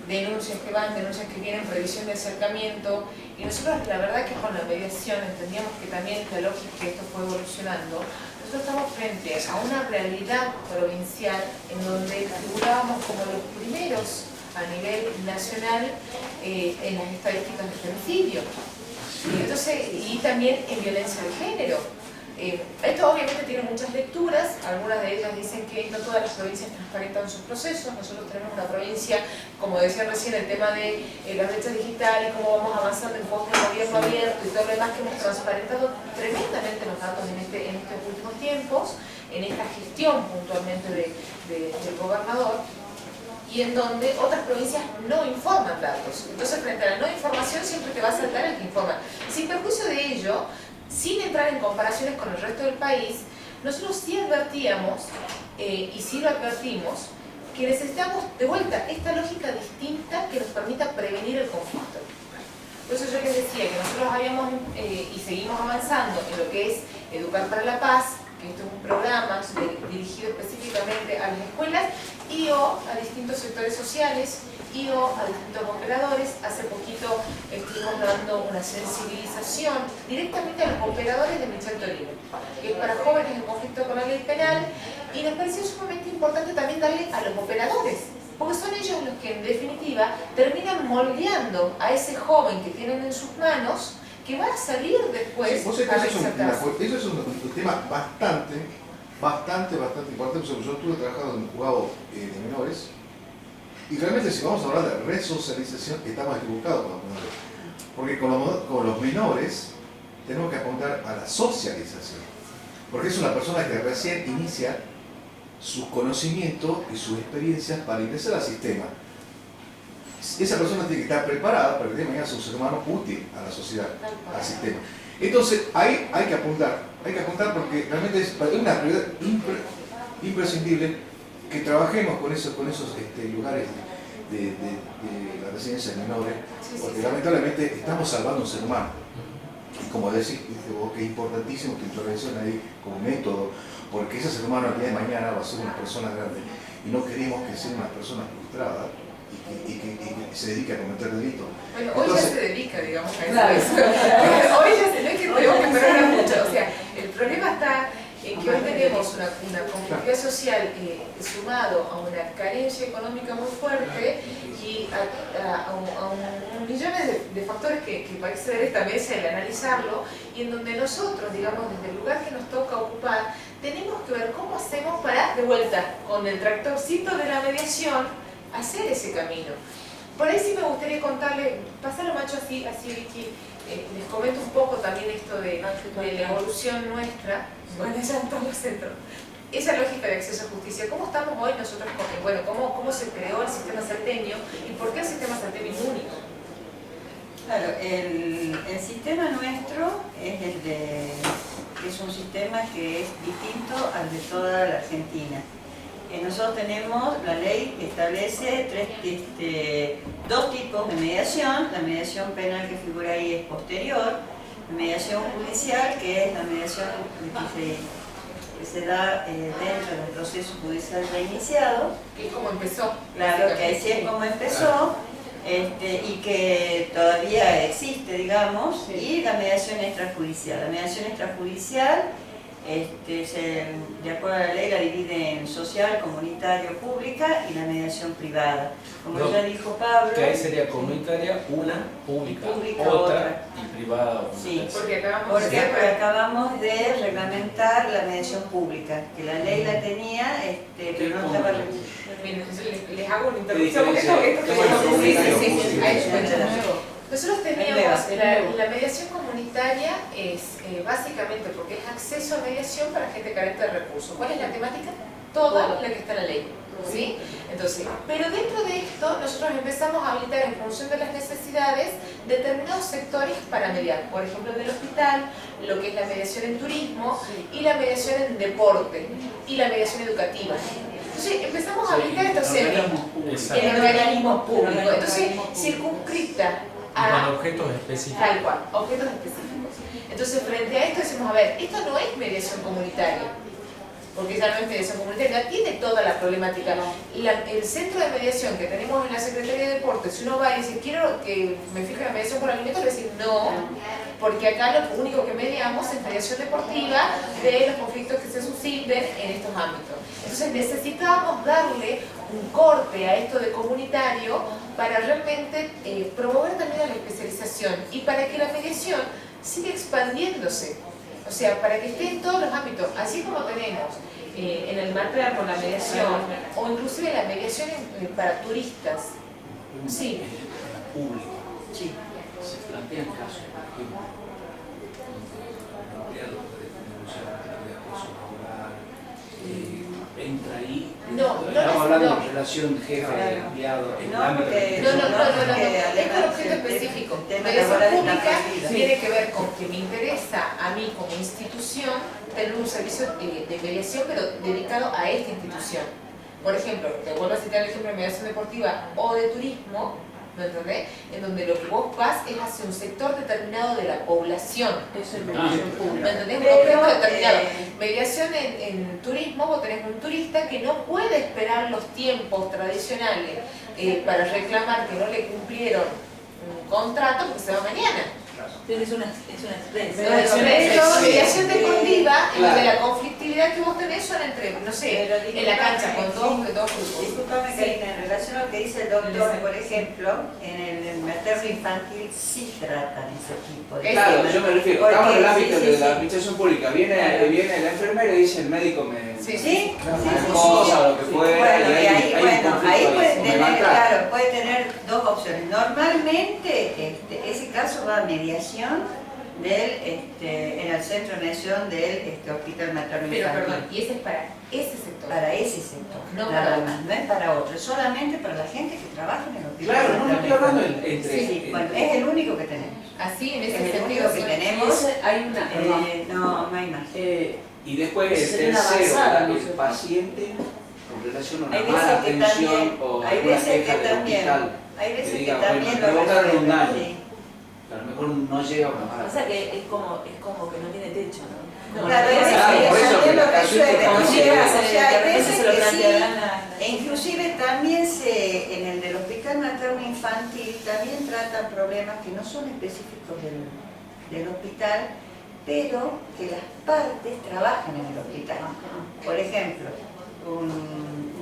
denuncias que van, denuncias que vienen, prohibición de acercamiento, y nosotros la verdad que con la mediación entendíamos que también la lógica que esto fue evolucionando. Nosotros estamos frente a una realidad provincial en donde figurábamos como los primeros a nivel nacional en las estadísticas de femicidio. Entonces, y también en violencia de género. Esto obviamente tiene muchas lecturas, algunas de ellas dicen que no todas las provincias transparentan sus procesos. Nosotros tenemos una provincia, como decía recién, el tema de la brecha digital y cómo vamos avanzando en pos del gobierno abierto y todo lo demás, que hemos transparentado tremendamente los datos en estos últimos tiempos, en esta gestión puntualmente del gobernador, y en donde otras provincias no informan datos. Entonces, frente a la no información siempre te va a saltar el que informa. Sin perjuicio de ello, sin entrar en comparaciones con el resto del país, nosotros sí advertíamos, y sí lo advertimos, que necesitamos de vuelta esta lógica distinta que nos permita prevenir el conflicto. Por eso yo les decía que nosotros habíamos y seguimos avanzando en lo que es Educar para la Paz, que esto es un programa dirigido específicamente a las escuelas y/o a distintos sectores sociales y/o a distintos operadores. Hace poquito estuvimos dando una sensibilización directamente a los operadores de Michel Torino, que es para jóvenes en conflicto con la ley penal, y nos pareció sumamente importante también darle a los operadores, porque son ellos los que en definitiva terminan moldeando a ese joven que tienen en sus manos, que va a salir después Sí, a reinsertarse. eso es un tema bastante bastante importante, porque yo estuve trabajando en un juzgado de menores, y realmente si vamos a hablar de resocialización, estamos equivocados con los menores. Porque con los menores tenemos que apuntar a la socialización. Porque es una persona que recién inicia sus conocimientos y sus experiencias para ingresar al sistema. Esa persona tiene que estar preparada para que de mañana sea un ser humano útil a la sociedad, al sistema. Entonces, ahí hay que apuntar porque realmente es una prioridad imprescindible que trabajemos con esos lugares de la residencia de menores, porque lamentablemente estamos salvando a un ser humano. Y como decís, que es importantísimo tu intervención ahí como método, porque ese ser humano el día de mañana va a ser una persona grande y no queremos que sea una persona frustrada y que se dedique a cometer delitos. Bueno, entonces, hoy ya se dedica, digamos, a eso. Claro. Hoy ya se ve que tenemos que esperar mucho. O sea, el problema está en que hoy tenemos una complejidad social sumado a una carencia económica muy fuerte y a millones de factores que parece ver esta mesa el analizarlo, y en donde nosotros, digamos, desde el lugar que nos toca ocupar, tenemos que ver cómo hacemos para, de vuelta, con el tractorcito de la mediación, hacer ese camino. Por ahí sí me gustaría contarle, pasarlo macho así Vicky, les comento un poco también esto de la evolución nuestra, bueno, ya en todos los centros. Esa lógica de acceso a justicia, ¿cómo estamos hoy nosotros? Bueno, ¿cómo se creó el sistema salteño y por qué el sistema salteño es único? Claro, el sistema nuestro es un sistema que es distinto al de toda la Argentina. Nosotros tenemos, la ley establece dos tipos de mediación. La mediación penal que figura ahí es posterior, la mediación judicial, que es la mediación que se da dentro del proceso judicial reiniciado. Que es como empezó. Claro, que así es como empezó, y que todavía existe, digamos, y la mediación extrajudicial. La mediación extrajudicial, de acuerdo a la ley, la divide en social, comunitario, pública y la mediación privada. Como ya dijo Pablo... Que ahí sería comunitaria, una, pública otra y privada. Sí, porque acabamos de reglamentar la mediación pública, que la ley la tenía, pero no estaba... Miren, les hago una interrupción porque nosotros teníamos la mediación comunitaria es básicamente porque es acceso a mediación para gente carente de recursos. ¿Cuál es la temática? Toda la que está en la ley, ¿sí? Entonces, pero dentro de esto nosotros empezamos a habilitar en función de las necesidades determinados sectores para mediar. Por ejemplo, en el hospital, lo que es la mediación en turismo y la mediación en deporte y la mediación educativa. Entonces empezamos a habilitar estos centros en organismos públicos. Entonces, circunscripta a objetos específicos. Tal cual, objetos específicos. Entonces, frente a esto decimos, a ver, esto no es mediación comunitaria, porque ya no es mediación comunitaria, tiene toda la problemática. El centro de mediación que tenemos en la Secretaría de Deportes, si uno va y dice, quiero que me fije en la mediación por alimentos, le dicen no, porque acá lo único que mediamos es mediación deportiva de los conflictos que se susciten en estos ámbitos. Entonces necesitábamos darle un corte a esto de comunitario para realmente promover también la especialización y para que la mediación siga expandiéndose. O sea, para que esté en todos los ámbitos, así como tenemos en el MATRAR con la mediación, o inclusive la mediación para turistas. Sí. Público. Sí. Se plantean casos, por ejemplo, de acoso laboral, entra ahí. Estamos hablando de relación jefe-empleado. No, es con objeto específico. Mediación pública tiene que ver con que me interesa a mí como institución tener un servicio de mediación, pero dedicado a esta institución. Por ejemplo, te vuelvo a citar el ejemplo de mediación deportiva o de turismo, ¿me entendés? En donde lo que vos vas es hacia un sector determinado de la población. Eso es mediación pública. ¿Me entendés? Un objeto determinado. Mediación en turismo, vos tenés un turista que no puede esperar los tiempos tradicionales para reclamar que no le cumplieron un contrato porque se va mañana. Es una experiencia. Mediación deportiva, en donde la conflictividad actividad que vos tenés son entre, no sé, Pero en la cancha con dos grupos. Disculpame, Karina, en relación a lo que dice el doctor, por ejemplo, en el materno infantil sí tratan ese tipo de Claro, temas. yo me refiero, Porque estamos en el ámbito sí, de sí, la sí. administración pública, viene la enfermera y dice el médico me Sí, Sí, cosa o lo que fuera, Bueno, y y ahí, hay un bueno, conflicto ahí ahí, puede o me tener, maltratan. claro, puede tener dos opciones. Normalmente ese caso va a mediación en el centro de mediación del hospital materno Pero infantil. perdón, y ese es para ese sector. Para ese sector, No nada para más, no es para otro, es solamente para la gente que trabaja en el hospital. Claro, no estoy hablando entre... Sí, bueno, es el único que tenemos. Así, en ese Es el sentido, único que sí. tenemos. Hay una, perdón, No hay más. Y después el Sería una tercero, avanzada, ¿no? el paciente con relación a una Hay mala veces que atención también, o hay alguna veces queja que del también, hospital. hay veces que diga, también bueno, lo provocaron un resuelven, daño. sí. A lo mejor no llega a una mala O sea que es como que no tiene techo, ¿no? Como Claro, no hay tiene veces Claro, que por eso también que lo la casuística resuelven. no O se sea, ve. hay veces se lo que sí. plantearán E inclusive también en el del hospital materno infantil también tratan problemas que no son específicos del hospital, pero que las partes trabajan en el hospital. Por ejemplo,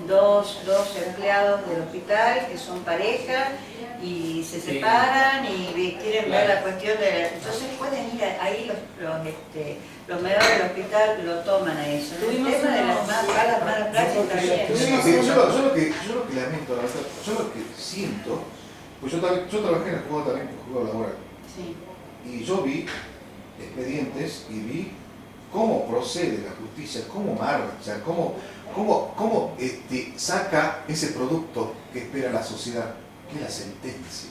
dos empleados del hospital que son pareja y se separan y quieren ver la cuestión de... Entonces pueden ir ahí los medidores del hospital lo toman a eso. El Tuvimos tema de las unos- malas prácticas también. Sí, yo lo que lamento, la verdad, yo lo que siento, pues yo trabajé en el juego también, en el juego laboral, Sí. y yo vi expedientes y vi cómo procede la justicia, cómo marcha, cómo saca ese producto que espera la sociedad, que es la sentencia.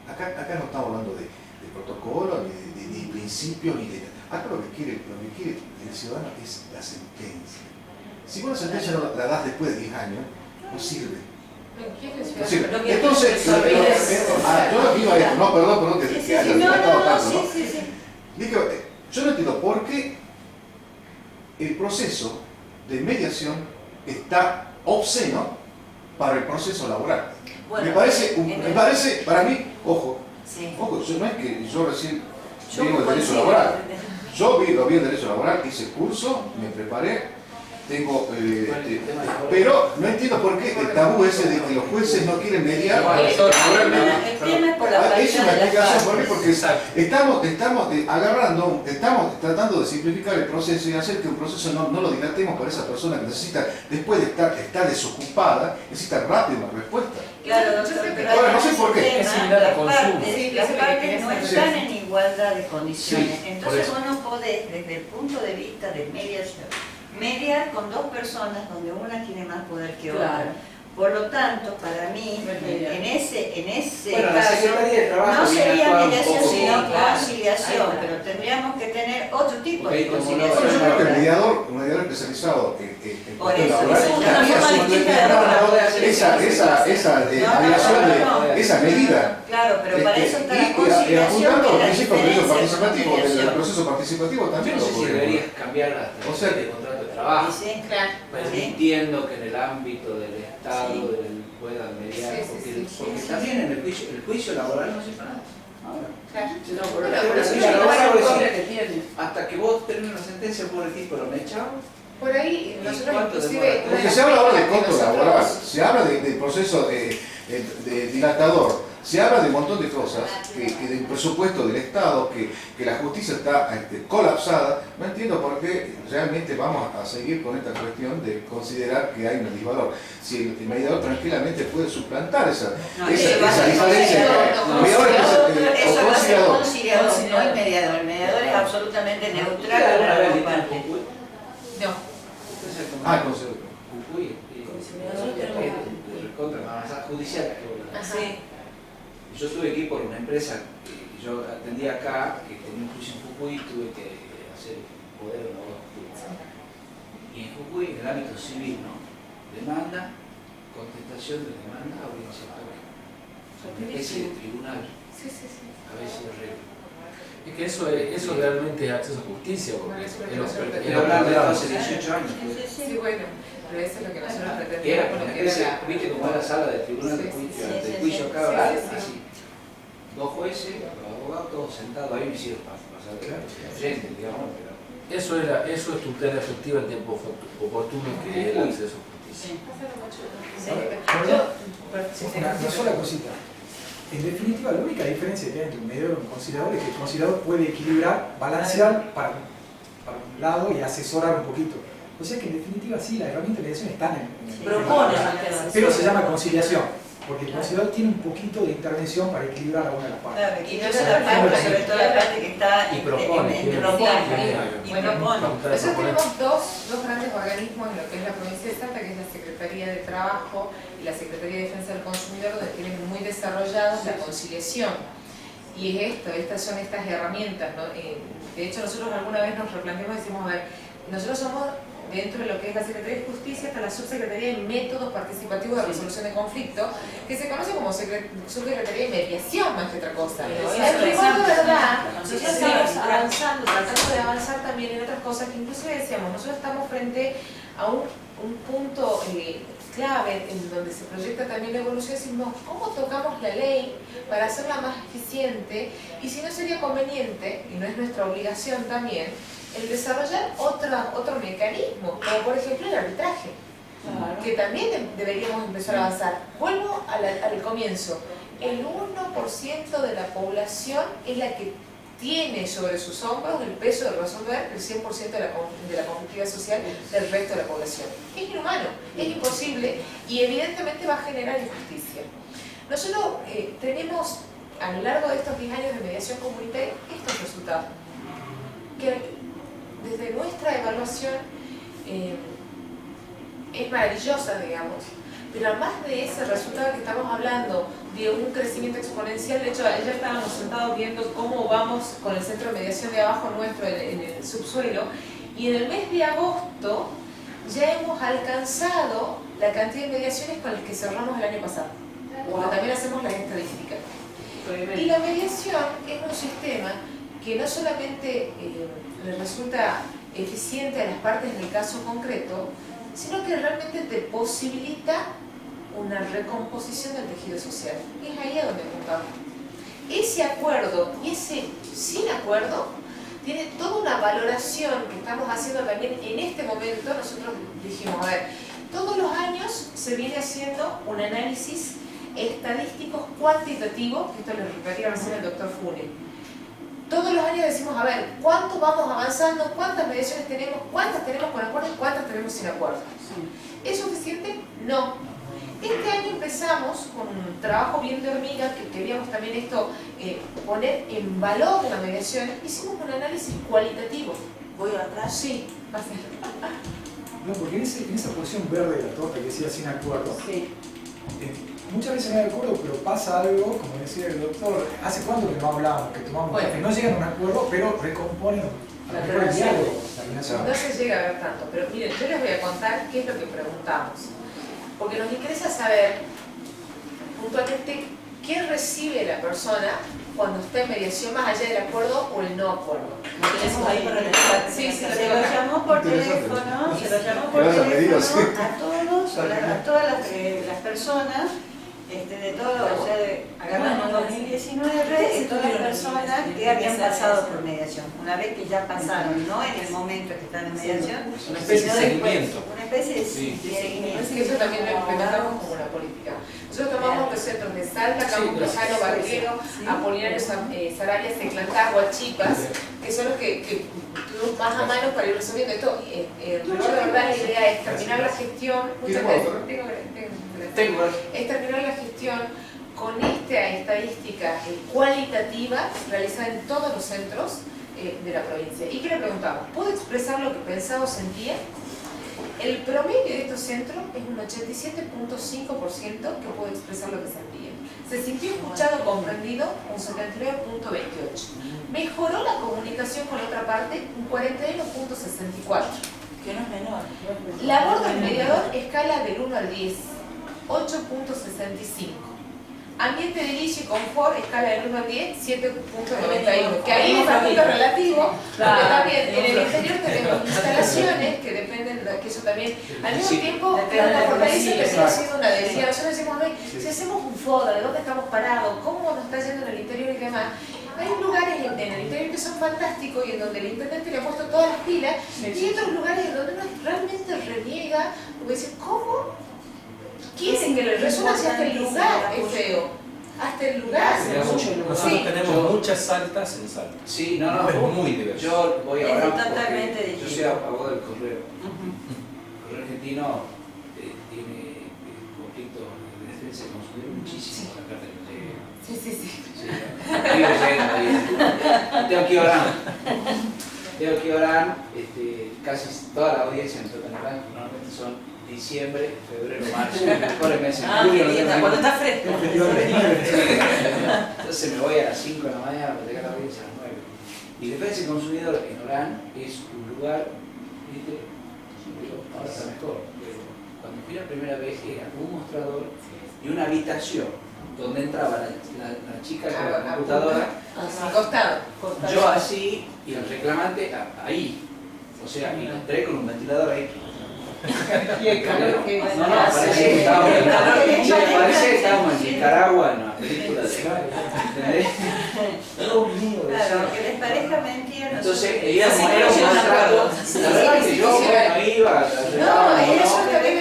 Acá no estamos hablando de protocolo, ni de principios, ni de... Acá lo que quiere el ciudadano es la sentencia. Si vos la sentencia no la das después de 10 años, no sirve. No sirve. Entonces, yo lo que iba a decir, no, perdón, que haya dilatado tanto, ¿no? Dije, yo no entiendo por qué el proceso de mediación está obsceno para el proceso laboral. Bueno, me parece, para mí, ojo, Sí. no es que yo recién Yo digo el derecho coincido. laboral. Yo lo vi el derecho laboral, hice curso, me preparé, tengo... pero no entiendo por qué el tabú ese de que los jueces no quieren mediar laboralmente. El tema es por la Es una paridad de las explicación por qué, partes. porque estamos tratando de simplificar el proceso y hacer que un proceso no lo dilatemos para esa persona que necesita, después de estar desocupada, necesita rápido una respuesta. Claro, doctor, pero Ahora, no sé además por qué. el Es tema, similar a las consumo. partes, las partes no están en igualdad de condiciones. Sí, Entonces por vos no podés, desde el punto de vista de mediación, mediar con dos personas donde una tiene más poder que otra. Claro. Por lo tanto, para mí, en ese Bueno, la caso, Secretaría de Trabajo no viene sería actuando un mediación poco sino como- conciliación, Ahí está. pero tendríamos que tener otro tipo Porque de ahí como conciliación. Bueno, yo creo que el laboral. mediador especializado en Por cuestión eso, laboral, es una cambia forma su- distinta de esa variación esa medida. Claro, pero para eso está la y conciliación. apuntando que al es la principio del derecho diferencia de participativo, del conciliación. proceso participativo Yo también no lo sé si podemos. deberías cambiar hasta O sea, el contrato de trabajo, Y sí, Claro. permitiendo que en el ámbito del Estado Sí. puedan mediar, Sí, sí, porque, sí, sí, porque sí, también en el juicio laboral no se para. Ahora, Claro. No, por Bueno, la pero justicia sí, laboral igual es con- que tiene. hasta que vos tenés una sentencia por el tipo, lo me echado. Por ahí, nosotros cuánto inclusive... demora? una de Porque las se habla ahora de cosas que costo nosotros- laboral, se habla del proceso de dilatador, se habla de un montón de cosas, que del presupuesto del Estado, que la justicia está colapsada. No entiendo por qué realmente vamos a seguir con esta cuestión de considerar que hay un disvalor. Si el mediador tranquilamente puede suplantar esa diferencia. El mediador es Eso o va a ser conciliador. conciliador, no el mediador. El mediador es absolutamente neutral ¿Alguna para vez las dos viste en partes. Jujuy? No. Usted sabe cómo Ah, es conciliador. Jujuy, contra la avanzada judicial. Sí. Yo tuve que ir por una empresa que yo atendía acá, que tenía un juicio en Jujuy, tuve que hacer poder de un abogado judicial. Y en Jujuy, en el ámbito civil, ¿no? Demanda, contestación de demanda, audiencia pública. Una especie de tribunal, Sí, sí, sí. cabeza de regla. Es que eso realmente es acceso a justicia, porque Quiero hablar de hace 18 años. pues. Sí, bueno, pero eso es lo que nosotros Era pretendíamos una con lo que era especie, la... viste como era la sala de tribunal de Sí, juicio, sí, de sí, juicio sí, acá, sí, ¿verdad? sí, sí. Así. Dos jueces, los abogados, todos sentados, ahí me hicieron pasar de frente, digamos, pero Eso es tutela efectiva en tiempo oportuno, que es el acceso a justicia. Una sola cosita. En definitiva, la única diferencia que hay entre un mediador y un conciliador es que el conciliador puede equilibrar, balancear para un lado y asesorar un poquito. O sea que en definitiva sí, la herramienta de mediación está en el Propone, pero se llama conciliación, porque el conciliador tiene un poquito de intervención para equilibrar a una de las partes. Claro, equilibra la parte, sobre todo la parte que está Y propone. y propone. Nosotros tenemos dos grandes organismos en lo que es la provincia de Salta, que es la Secretaría de Trabajo y la Secretaría de Defensa del Consumidor, donde tienen muy desarrollados la conciliación. Y es estas son estas herramientas, ¿no? De hecho, nosotros alguna vez nos replanteamos y decimos, a ver, nosotros somos, dentro de lo que es la Secretaría de Justicia, está la Subsecretaría de Métodos Participativos de Resolución de Conflictos, que se conoce como Subsecretaría de Mediación más que otra cosa. En rigor de verdad, nosotros estamos avanzando, tratando de avanzar también en otras cosas que inclusive decíamos, nosotros estamos frente a un punto clave en donde se proyecta también la evolución, decimos, ¿cómo tocamos la ley para hacerla más eficiente? Y si no sería conveniente, y no es nuestra obligación también, el desarrollar otro mecanismo, como por ejemplo el arbitraje, que también deberíamos empezar a avanzar. Vuelvo al comienzo, el 1% de la población es la que tiene sobre sus hombros el peso de resolver el 100% de la conflictividad social del resto de la población. Es inhumano, es imposible y evidentemente va a generar injusticia. Nosotros tenemos a lo largo de estos 10 años de mediación comunitaria estos resultados, que desde nuestra evaluación es maravillosa, digamos, pero además de ese resultado que estamos hablando de un crecimiento exponencial, de hecho ayer estábamos sentados viendo cómo vamos con el centro de mediación de abajo nuestro en el subsuelo, y en el mes de agosto ya hemos alcanzado la cantidad de mediaciones con las que cerramos el año pasado, porque también hacemos las estadísticas. Y la mediación es un sistema que no solamente le resulta eficiente a las partes del caso concreto, sino que realmente te posibilita una recomposición del tejido social. Y es ahí a donde apuntamos. Ese acuerdo y ese sin acuerdo tiene toda una valoración que estamos haciendo también en este momento. Nosotros dijimos, a ver, todos los años se viene haciendo un análisis estadístico cuantitativo, que esto lo repetía recién el doctor Fune. Todos los años decimos, a ver, ¿cuánto vamos avanzando? ¿Cuántas mediaciones tenemos? ¿Cuántas tenemos con acuerdo y cuántas tenemos sin acuerdo? ¿Es suficiente? No. Este año empezamos con un trabajo bien de hormiga, que queríamos también esto poner en valor la mediación. Hicimos un análisis cualitativo. ¿Voy atrás? Sí, va a ser. No, porque en esa porción verde de la torta que decía sin acuerdo, muchas veces no hay acuerdo, pero pasa algo, como decía el doctor, ¿hace cuánto que no hablamos, que tomamos un café? No llegan a un acuerdo, pero recomponen a lo mejor el diálogo, la relación. No se llega a ver tanto, pero miren, yo les voy a contar qué es lo que preguntamos. Porque nos interesa saber puntualmente qué recibe la persona cuando está en mediación, más allá del acuerdo o el no acuerdo. Lo tenemos ahí para el chat. Sí, Se lo llamó por teléfono, a todas las personas, de todo, o sea, agarramos en 2019 todas las personas que habían pasado por mediación. Una vez que ya pasaron, no en el momento que están en mediación, Una especie de sino después, seguimiento. una especie de Sí. seguimiento. Es que eso también lo implementamos como una política. Nosotros tomamos los centros de Salta, Campo Lejano, Barquero, Apolinario, Sarabia, Seclantá, Huachipas, que son los que tuvimos más a mano para ir resolviendo esto. De verdad, la idea es terminar la gestión. Muchas veces es terminar la gestión con esta estadística cualitativa realizada en todos los centros de la provincia. ¿Y qué le preguntamos? ¿Puedo expresar lo que pensaba o sentía? El promedio de estos centros es un 87.5% que puede expresar lo que sentía. Se sintió escuchado, comprendido, un 79.28%. Mejoró la comunicación con otra parte, un 41.64%. Que no es menor. Labor del mediador, escala del 1 al 10, 8.65. Ambiente de inicio y confort, escala del 1 al 10, 7.91. Que ahí es bastante relativo, porque también en el interior tenemos instalaciones que dependen de que eso también. Al mismo tiempo, la fortaleza termina siendo una decisión. Nosotros decimos, si hacemos un FODA, de dónde estamos parados, cómo nos está yendo en el interior y demás. Hay lugares en el interior que son fantásticos y en donde el intendente le ha puesto todas las pilas, y hay otros lugares en donde uno realmente reniega, porque dice, ¿cómo quieren que le resuelvan si hasta el lugar es feo? Hasta el lugar. Nosotros tenemos muchas Saltas en Salta. Sí, no, Es muy diverso. yo voy Es ahora totalmente porque yo distinto. soy abogado del correo. El correo argentino tiene conflictos de defensa del consumidor muchísimo la carta que llega. Sí. Tengo que orar, casi toda la audiencia en Totanacán normalmente son diciembre, febrero, marzo, los mejores meses. Qué linda, cuando está fresco. Entonces me voy a las 5 de la mañana para llegar a la audiencia a las 9. Y Defensa del Consumidor en Orán es un lugar, ¿viste? Digo, ahora está mejor, pero cuando fui la primera vez era un mostrador y una habitación donde entraba la chica con la computadora, Al costado. yo así y el reclamante ahí. O sea, y entré con un ventilador ahí. Y el calor que No, parecía que estábamos en Nicaragua en una película de... ¿Entendés? Dios mío, Claro, aunque les parezca mentira. entonces, nosotros- íbamos a un maltrato. La verdad que yo no iba,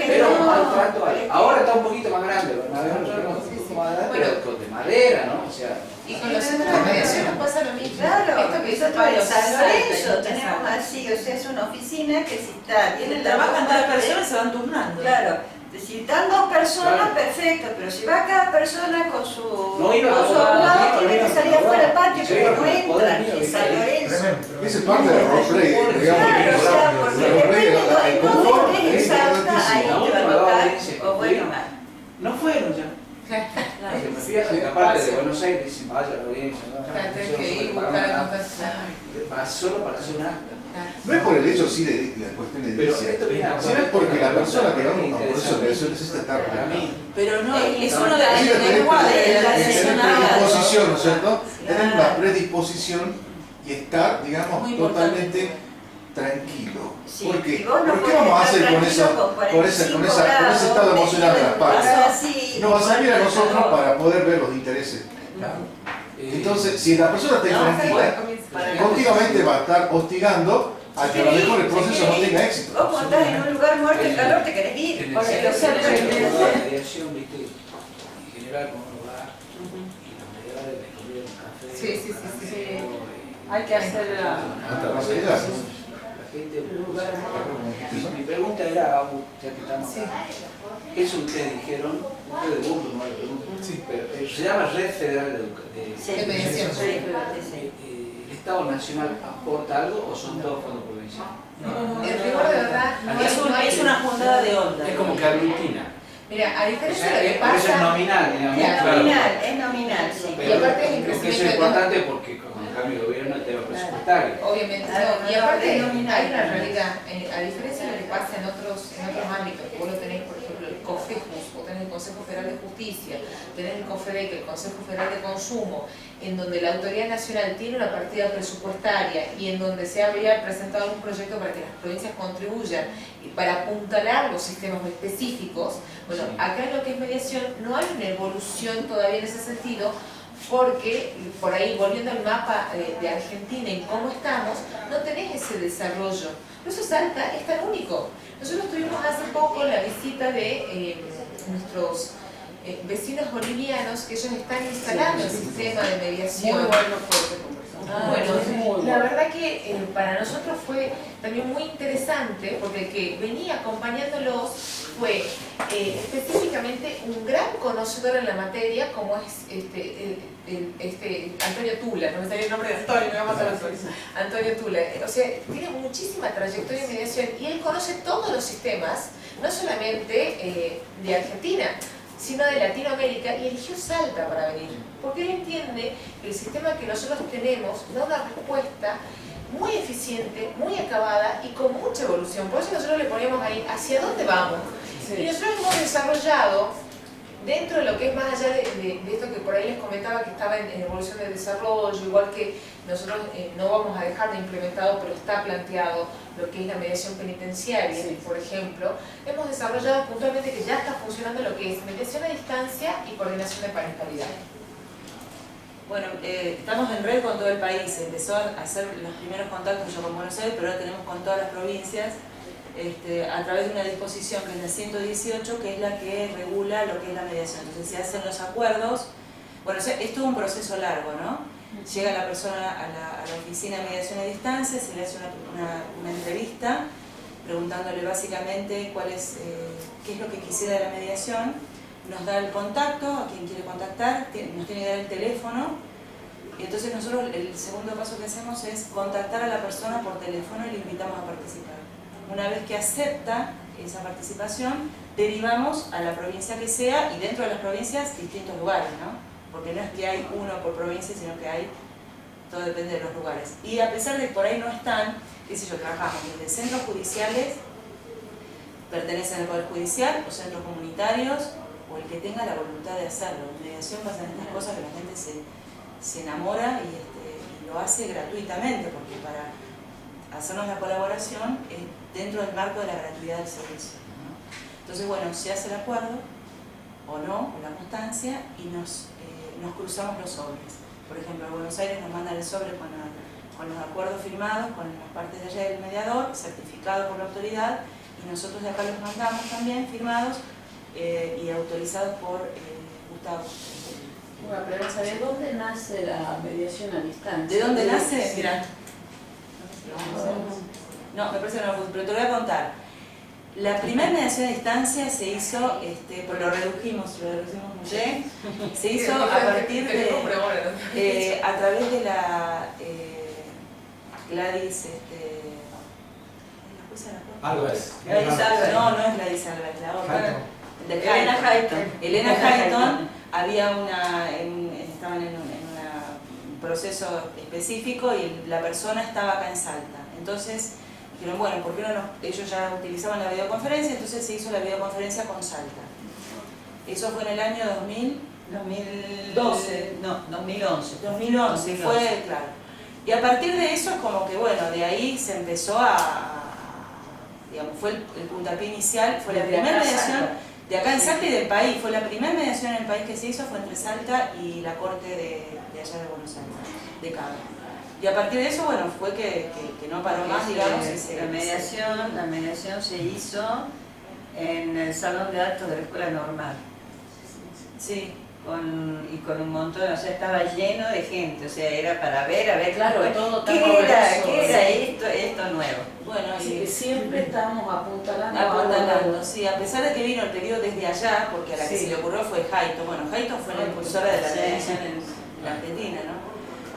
pero un maltrato. Ahora está un poquito más grande, pero de madera, ¿no? O sea... Y con los centros de mediación nos pasa lo mismo. Claro, Esto que hizo nosotros en Pablo San Salta, Lorenzo ¿no? tenemos así, o sea, es una oficina que si está, tiene Trabajan dos cada partes, persona, se van turnando. Claro, si están dos personas, Claro. perfecto, pero si va cada persona con su No iba con su con abogado, abogado, tiene iba que con salir afuera del abogado. patio, Sí, pero iba no con el poder entran mío, en ¿viste? San Lorenzo. Esa es parte del roleplay, digamos. Claro, o sea, porque El roleplay, depende el de dónde confort estés es en Salta, ahí importantísimo. te va a tocar, o bueno, mal. No fueron ya. Porque me fui a la parte de Buenos Aires y dicen, vaya a la audiencia. Tenés que ir, buscar la contestación. Solo para hacer un acta. No es por el hecho sí de la cuestión de Pero edilicia, esto viene a sino es porque la persona que va a un proceso de mediación necesita estar Para mí, Pero no, es No, uno de Sí, los lenguajes de la tener lesionada. predisposición, ¿no es cierto? Tener una Claro. predisposición y estar, digamos, Muy importante. totalmente tranquilo. Sí, ¿Por qué? y vos no ¿Por qué podés vamos a estar hacer con tranquilo eso, con con ese 45 estado grados, emocional de las partes? paso así, Nos va a servir a igual que nosotros calor. para poder ver los intereses. Entonces, si la persona está tranquila, continuamente va a estar hostigando a que a lo mejor el proceso no tenga éxito. Vos cuando estás en un lugar muerto de calor te querés ir. en el Porque centro lo sé, de mediación, viste, en general cuando uno va y los mediadores les conviene un café. Sí. Hay que hacer la... Más allá. La gente... Mi pregunta era, Abu, ya que estamos acá, eso ustedes dijeron, ustedes de Google no le preguntan, pero se llama Red Federal de Educación. Sí, De mediación. sí. ¿El Estado Nacional aporta algo o son todos fondos provinciales? En rigor de verdad, no hay. Es una juntada de onda. Es como que aglutina. Mira, a O diferencia sea, de lo que por eso es pasa. nominal, digamos. Claro. Es nominal, sí. Y aparte es el Creo que eso crecimiento es importante porque con el cambio de gobierno el tema presupuestario. Obviamente, Claro, no. Y no, aparte es nominal. hay una realidad, a diferencia de lo que pasa en otros ámbitos, que vos lo tenés, por ejemplo, el COFEJUS, vos tenés el Consejo Federal de Justicia, tenés el COFEDEC, el Consejo Federal de Consumo, en donde la Autoridad Nacional tiene una partida presupuestaria y en donde se habría presentado un proyecto para que las provincias contribuyan y para apuntalar los sistemas específicos. Bueno, acá en lo que es mediación no hay una evolución todavía en ese sentido, porque por ahí, volviendo al mapa de Argentina y cómo estamos, no tenés ese desarrollo. Por eso Salta es tan único. Nosotros tuvimos hace poco la visita de nuestros vecinos bolivianos, que ellos están instalando el sistema de mediación. Muy bueno fue ese conversation. Bueno, la verdad que para nosotros fue también muy interesante, porque el que venía acompañándolos fue específicamente un gran conocedor en la materia, como es Antonio Tula, no me salió el nombre de Antonio, me va a matar Antonio Tula. O sea, tiene muchísima trayectoria en mediación y él conoce todos los sistemas, no solamente de Argentina, sino de Latinoamérica, y eligió Salta para venir, porque él entiende que el sistema que nosotros tenemos da una respuesta muy eficiente, muy acabada y con mucha evolución. Por eso nosotros le poníamos ahí, ¿hacia dónde vamos? Y nosotros hemos desarrollado, dentro de lo que es más allá de esto que por ahí les comentaba que estaba en evolución de desarrollo, igual que nosotros no vamos a dejar de implementado, pero está planteado lo que es la mediación penitenciaria, por ejemplo, hemos desarrollado puntualmente que ya está funcionando lo que es mediación a distancia y coordinación de parentalidad. Bueno, estamos en red con todo el país. Empezó a hacer los primeros contactos yo con Buenos Aires, pero ahora tenemos con todas las provincias a través de una disposición que es la 118, que es la que regula lo que es la mediación. Entonces se hacen los acuerdos. Bueno, es todo un proceso largo, ¿no? Llega la persona a la oficina de mediación a distancia, se le hace una entrevista preguntándole básicamente qué es lo que quisiera de la mediación, nos da el contacto, a quien quiere contactar, nos tiene que dar el teléfono, y entonces nosotros el segundo paso que hacemos es contactar a la persona por teléfono y le invitamos a participar. Una vez que acepta esa participación, derivamos a la provincia que sea, y dentro de las provincias distintos lugares, ¿no? Porque no es que hay uno por provincia, sino que hay, todo depende de los lugares. Y a pesar de que por ahí no están, qué sé yo, trabajamos desde centros judiciales, pertenecen al Poder Judicial, o centros comunitarios, o el que tenga la voluntad de hacerlo. En mediación pasan estas cosas que la gente se enamora y lo hace gratuitamente, porque para hacernos la colaboración es dentro del marco de la gratuidad del servicio, ¿no? Entonces, bueno, se hace el acuerdo, o no, o la constancia, y nos cruzamos los sobres. Por ejemplo, a Buenos Aires nos mandan el sobre con los acuerdos firmados, con las partes de allá del mediador, certificado por la autoridad, y nosotros de acá los mandamos también firmados y autorizados por Gustavo. Una pregunta, ¿de dónde nace la mediación a distancia? ¿De dónde nace? Mirá. No, me parece que no, pero te lo voy a contar. La primera mediación a distancia se hizo, pues lo redujimos mucho, se hizo a partir de, a través de la Gladys, Álvarez. Gladys Álvarez, no es Gladys Álvarez, la otra. Elena Hayton. Elena Hayton había estaban en un proceso específico y la persona estaba acá en Salta. Entonces dijeron, bueno, ¿por qué no ellos ya utilizaban la videoconferencia? Entonces se hizo la videoconferencia con Salta. Eso fue en el año 2012. No, 2011. 2011, fue, claro. Y a partir de eso es como que, bueno, de ahí se empezó digamos, fue el puntapié inicial, fue la primera mediación de acá en Salta y del país. Fue la primera mediación en el país que se hizo, fue entre Salta y la corte de allá de Buenos Aires, de Cabo. Y a partir de eso, bueno, fue que no paró más, digamos. La mediación se hizo en el salón de actos de la escuela normal. Sí. Y con un montón, o sea, estaba lleno de gente, o sea, era para ver, claro, todo ¿qué era esto nuevo? Bueno, así que siempre estamos apuntalando. Sí, a pesar de que vino el pedido desde allá, porque a la que se le ocurrió fue Hayton. Bueno, Hayton fue la impulsora de la mediación en la Argentina, ¿no?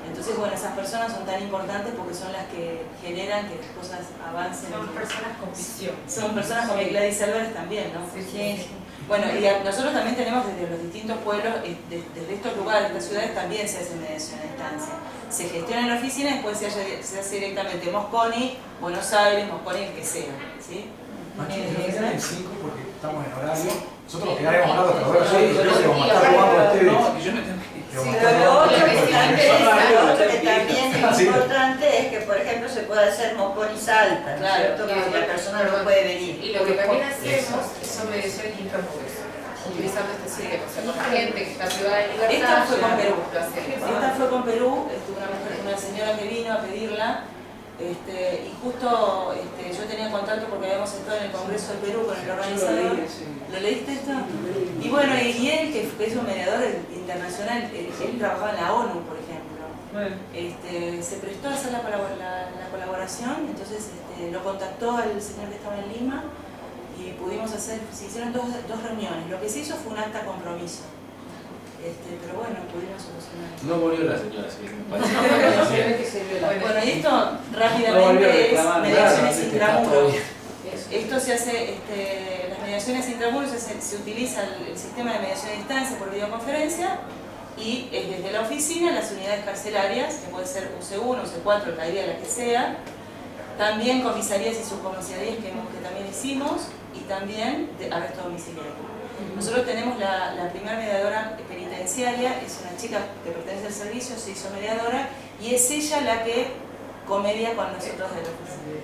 Entonces, bueno, esas personas son tan importantes porque son las que generan que las cosas avancen. Son personas con visión. Son personas como Gladys Álvarez también, ¿no? Sí. Bueno, y nosotros también tenemos desde los distintos pueblos, desde estos lugares, estas ciudades, también se hace mediación a distancia. Se gestiona en la oficina y después se hace directamente Mosconi, Buenos Aires, Mosconi, el que sea, ¿sí? Nos quedan en 5 porque estamos en horario. Nosotros quedaremos hablando hasta los horas, yo creo que vamos a estar jugando a ustedes. No, que yo me tengo que Lo otro que también es importante es que, por ejemplo, se puede hacer Mosconi Salta, ¿no es cierto? Que la persona no puede venir. Y lo que también hacemos son mediaciones intramuros, utilizando este sistema. O sea, con la gente que está privada de libertad. Esta fue con Perú. Lo hacemos. Esta fue con Perú, una señora que vino a pedirla. Y justo yo tenía contacto porque habíamos estado en el Congreso de Perú con el organizador. ¿Lo leíste esto? Y bueno, y él, que es un mediador internacional, él trabajaba en la ONU, por ejemplo. Se prestó a hacer la colaboración, entonces lo contactó al señor que estaba en Lima y pudimos hacer, se hicieron dos reuniones. Lo que se hizo fue un acta compromiso. Pero bueno, pudimos solucionar. No murió la señora, sí, me parece. Bueno, y esto rápidamente es mediaciones intramuros. Esto se hace, las mediaciones intramuros se utiliza el sistema de mediación a distancia por videoconferencia y es desde la oficina, las unidades carcelarias, que puede ser UC1, UC4, alcaldía, la que sea, también comisarías y subcomisarías que también hicimos y también de arresto domiciliario. Nosotros tenemos la primera mediadora penitenciaria, es una chica que pertenece al servicio, se hizo mediadora y es ella la que comedia con nosotros de la oficina.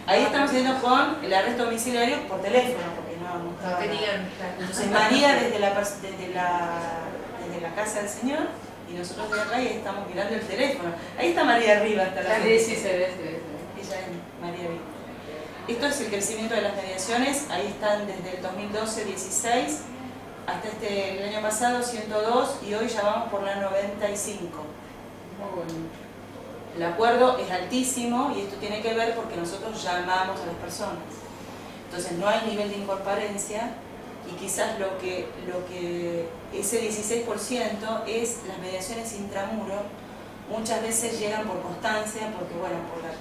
Ahí estamos haciendo con el arresto domiciliario por teléfono, porque no tenían. Entonces María desde la casa del señor y nosotros de acá y estamos mirando el teléfono. Ahí está María arriba, hasta la Sí, sí, se ve. Ella es María Viva. Esto es el crecimiento de las mediaciones, ahí están desde el 2012, 16, hasta el año pasado 102 y hoy ya vamos por la 95. El acuerdo es altísimo y esto tiene que ver porque nosotros llamamos a las personas. Entonces no hay nivel de incorporencia y quizás lo que ese 16% es las mediaciones intramuro. Muchas veces llegan por constancia, porque bueno, por la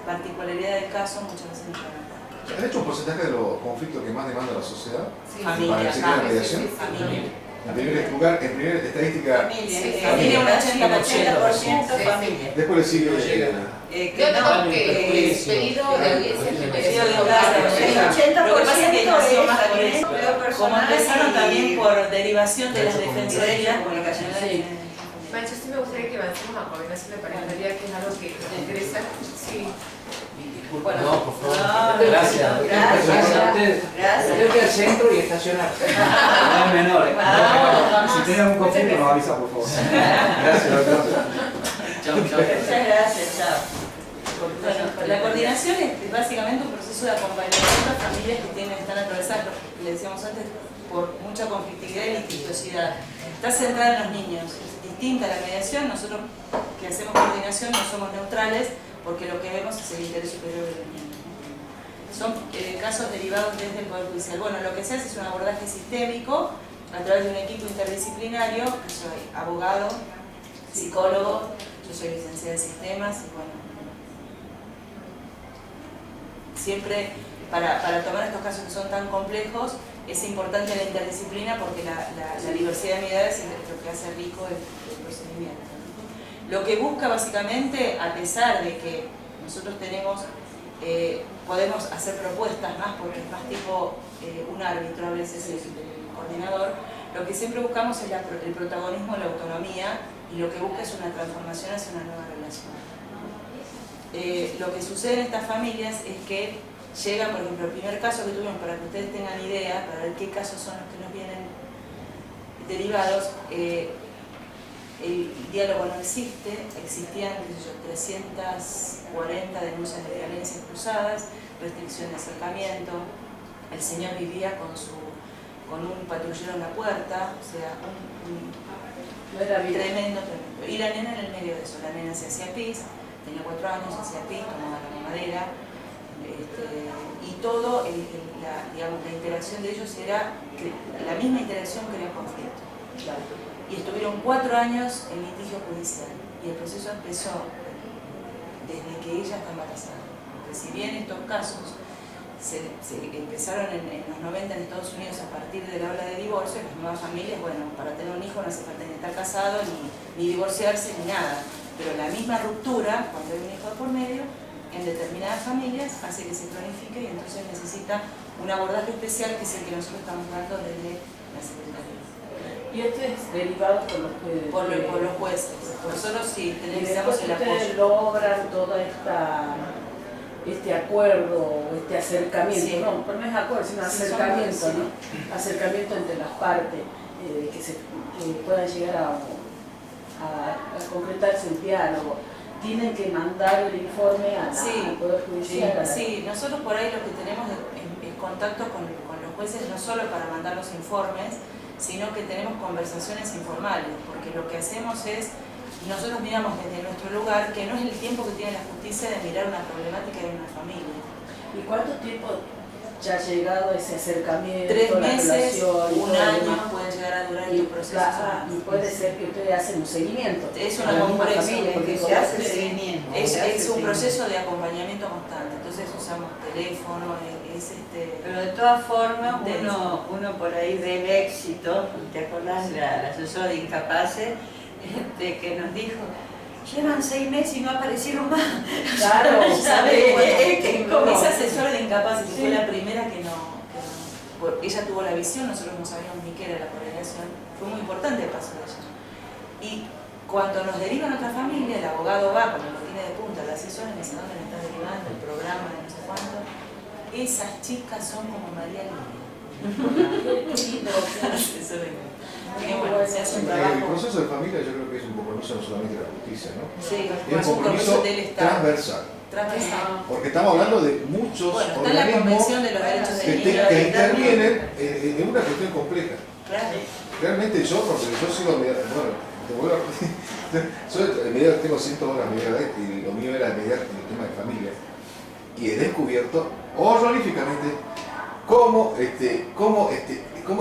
particularidad del caso, muchas veces no llegan. ¿Han hecho un porcentaje de los conflictos que más demanda la sociedad? Sí, Familia, ¿Para que se quede la mediación? familia. En primer lugar, en primera estadística, Tiene un 80%, familia. después le sigue Yo tengo que pedido de audiencia de mediación. Lo que pasa es que nació más con es eso. empleo Como personal empezaron y- también por derivación de las defensorías comunicacionales. Mancho, sí me gustaría que avancemos a coordinación de parentalidad, que es algo que nos interesa. Sí. Disculpa, Bueno, no, por favor. no, Gracias. gracias. Gracias a ustedes. Gracias. Creo que al centro y estacionar. No es menor. Si tienen algún conflicto, nos avisa, por favor. Gracias, doctor. Muchas gracias, chao. Bueno, la coordinación es básicamente un proceso de acompañamiento a familias que están atravesadas, lo que le decíamos antes, por mucha conflictividad y litigiosidad. Está centrada en los niños, es distinta a la mediación. Nosotros que hacemos coordinación no somos neutrales porque lo que vemos es el interés superior de los niños. Son casos derivados desde el Poder Judicial. Bueno, lo que se hace es un abordaje sistémico a través de un equipo interdisciplinario. Yo soy abogado, psicólogo, yo soy licenciada en sistemas y bueno, siempre para tomar estos casos que son tan complejos es importante la interdisciplina porque la diversidad de mirada es lo que hace rico el procedimiento. Lo que busca básicamente, a pesar de que nosotros podemos hacer propuestas más porque es más tipo un árbitro, a veces el coordinador, lo que siempre buscamos es el protagonismo, la autonomía y lo que busca es una transformación hacia una nueva relación. Lo que sucede en estas familias es que llegan, por ejemplo, el primer caso que tuvimos, para que ustedes tengan idea, para ver qué casos son los que nos vienen derivados, el diálogo no existe, existían 340 denuncias de violencias cruzadas, restricción de acercamiento, el señor vivía con un patrullero en la puerta, o sea, No era bien. tremendo. Y la nena en el medio de eso, la nena se hacía pis, tenía 4 años, se hacía pis, tomaba la mamadera, y todo, digamos, la interacción de ellos era, la misma interacción crea conflicto. Y estuvieron 4 años en litigio judicial y el proceso empezó desde que ella está embarazada. Porque si bien estos casos se empezaron en los 90 en Estados Unidos a partir de la ola de divorcio, las nuevas familias, bueno, para tener un hijo no hace falta ni estar casado, ni divorciarse, ni nada. Pero la misma ruptura, cuando hay un hijo por medio, en determinadas familias hace que se cronifique y entonces necesita un abordaje especial que es el que nosotros estamos dando desde la Secretaría. Y esto es derivado por los jueces. Por los jueces. Nosotros sí necesitamos el ustedes apoyo. logran todo este acuerdo, este acercamiento, Sí. no, pero no es acuerdo, sino Sí, acercamiento, son- ¿no? Acercamiento entre las partes, que puedan llegar a concretarse el diálogo. Tienen que mandar el informe al Poder Judicial. Sí, nosotros por ahí lo que tenemos es contacto con los jueces no solo para mandar los informes, sino que tenemos conversaciones informales, porque lo que hacemos es, nosotros miramos desde nuestro lugar, que no es el tiempo que tiene la justicia de mirar una problemática de una familia. ¿Y cuánto tiempo ya ha llegado ese acercamiento? 3 la meses, relación y un todo lo año demás? puede llegar a durar Y, el proceso. y puede ser que ustedes hacen un seguimiento. Es a una la misma comprensión, familia, porque se como- hace el seguimiento. Es un proceso de acompañamiento constante, entonces usamos teléfono, Pero de todas formas, uno por ahí ve el éxito. ¿Te acordás la asesora de incapaces que nos dijo? Llevan 6 meses y no aparecieron más. Claro, ¿Sabe? ¿cómo? Esa asesora de incapaces que fue la primera que ella tuvo la visión, nosotros no sabíamos ni qué era la coordinación, fue muy importante el paso de ella. Y cuando nos derivan a otra familia, el abogado va con el botín de punta, la asesora me dice dónde me estás derivando, el programa de no sé cuánto. Esas chicas son como María Lidia. Y bueno, se hace un El trabajo. proceso de familia yo creo que es un compromiso no solamente de la justicia, ¿no? Sí, Es un compromiso del Estado. transversal. Transversal. Porque estamos hablando de muchos Bueno, está la organismos Convención de los Derechos que, del Niño. que intervienen en una cuestión compleja. Claro. Realmente yo, porque yo sigo mediante, bueno, te vuelvo a repetir, tengo 100 horas mediante y lo mío era mediar en el tema de familia. Y he descubierto horroríficamente cómo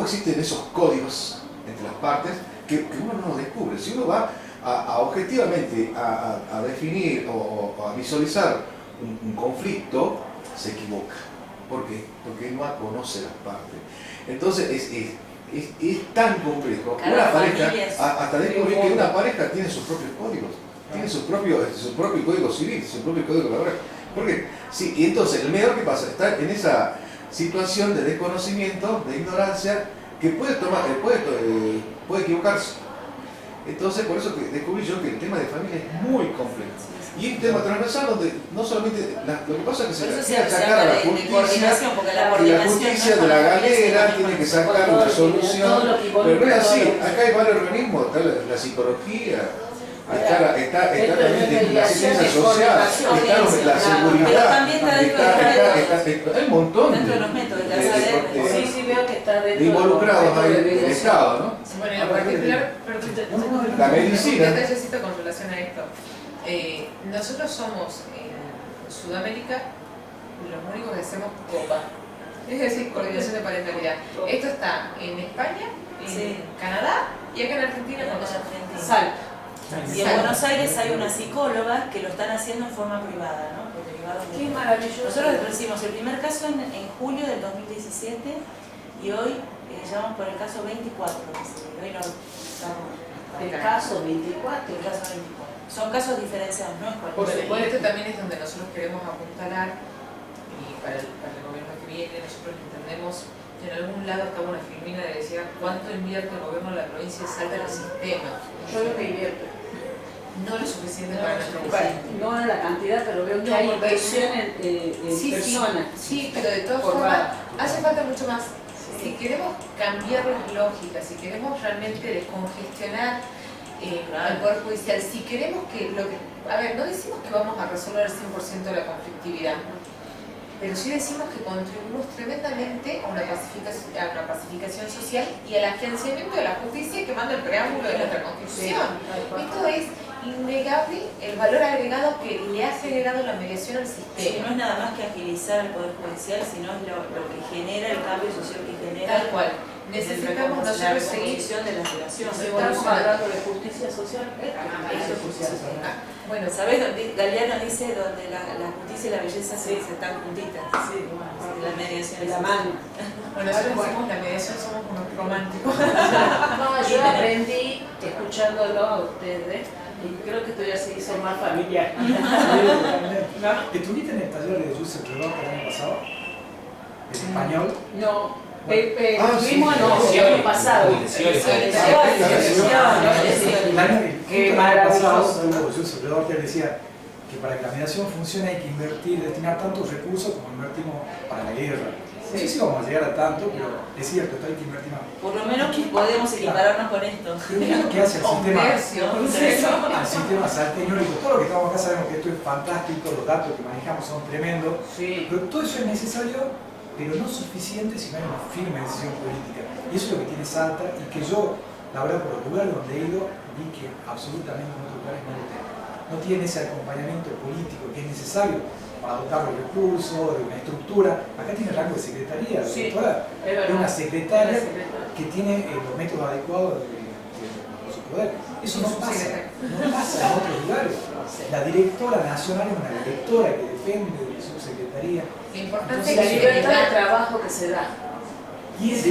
existen esos códigos entre las partes que uno no los descubre. Si uno va objetivamente a definir o a visualizar un conflicto, se equivoca. ¿Por qué? Porque no conoce las partes. Entonces es tan complejo. Cada Una pareja, familia es hasta descubrir que una pareja tiene sus propios códigos, tiene su propio código civil, su propio código laboral. ¿Por qué? Sí, y entonces el mediador, ¿qué pasa? Está en esa situación de desconocimiento, de ignorancia, que puede equivocarse. Entonces, por eso que descubrí yo que el tema de familia es muy complejo. Y es un tema transversal donde no solamente lo que pasa es que se quiere sacar a la justicia, porque y la justicia de la galera tiene que sacar una solución, pero no es así. Acá hay varios organismos, está la psicología, está también la asistencia social, está la seguridad, hay un montón dentro de los métodos de Sí, veo que está de dentro involucrados ahí en el Estado, ¿no? Bueno, en lo particular, La medicina. un detallecito con relación a esto. Nosotros somos en Sudamérica los únicos que hacemos COPA, es decir, coordinación de parentalidad. Esto está en España, en Canadá y acá en Argentina con los Sal. Y en Buenos Aires hay una psicóloga que lo están haciendo en forma privada, ¿no? Por derivados de- Qué maravilloso. Nosotros recibimos el primer caso en julio del 2017 y hoy llevamos por el caso 24. Hoy no estamos. El caso 24. El caso 24. Son casos diferenciados, ¿no? Por supuesto, también es donde nosotros queremos apuntalar, y para el gobierno que viene, nosotros entendemos, en algún lado estaba una filmina que decía cuánto invierte el gobierno de la provincia de Salta en el sistema. Yo veo que invierte. No lo suficiente para nuestro país. No en la cantidad, pero veo que hay inversión en personas. Sí, pero de todas Por formas, hace falta mucho más. Si queremos cambiar las lógicas, si queremos realmente descongestionar al Poder Judicial, si queremos que a ver, no decimos que vamos a resolver el 100% de la conflictividad, pero sí decimos que contribuimos tremendamente a una pacificación social y al afianzamiento de la justicia que manda el preámbulo de nuestra Constitución. Esto es innegable el valor agregado que le ha generado la mediación al sistema. Sí, no es nada más que agilizar el Poder Judicial, sino es lo que genera el cambio social que genera. Tal cual. Necesitamos nosotros seguir de las relaciones. Estamos hablando de justicia social. Eso es justicia social. Bueno, ¿Sabés? Galeano dice donde la justicia y la belleza se están juntitas. Sí, bueno, La mediación en es la así. mano. bueno, nosotros decimos la mediación somos unos románticos. No, yo aprendí escuchándolo a ustedes y creo que esto ya se hizo más familiar. ¿Estuviste en el taller de Joseph Redor el año pasado? ¿En español? No, sí. estuvimos el año pasado. Qué maravilloso. Joseph Redor que decía que para que la mediación funcione hay que destinar tantos recursos como invertimos para la guerra. No sé si vamos a llegar a tanto, pero es cierto, esto hay que invertir más. Por lo menos podemos equipararnos con esto. Pero ¿qué es lo que hace el sistema? ¿no? Al sistema salteño, todo lo que estamos acá sabemos que esto es fantástico, los datos que manejamos son tremendos, pero todo eso es necesario, pero no suficiente si no hay una firme decisión política. Y eso es lo que tiene Salta y que yo, la verdad, por los lugares donde he ido, vi que absolutamente en otros lugares no lo tienen. No tienen ese acompañamiento político que es necesario para dotar los recursos, de una estructura. Acá tiene rango de secretaría, la doctora es una secretaria que tiene los métodos adecuados de su poder. Eso no pasa en otros lugares. La directora nacional es una directora que depende de su secretaría. Lo importante Entonces, es la libertad de trabajo que se da. Y el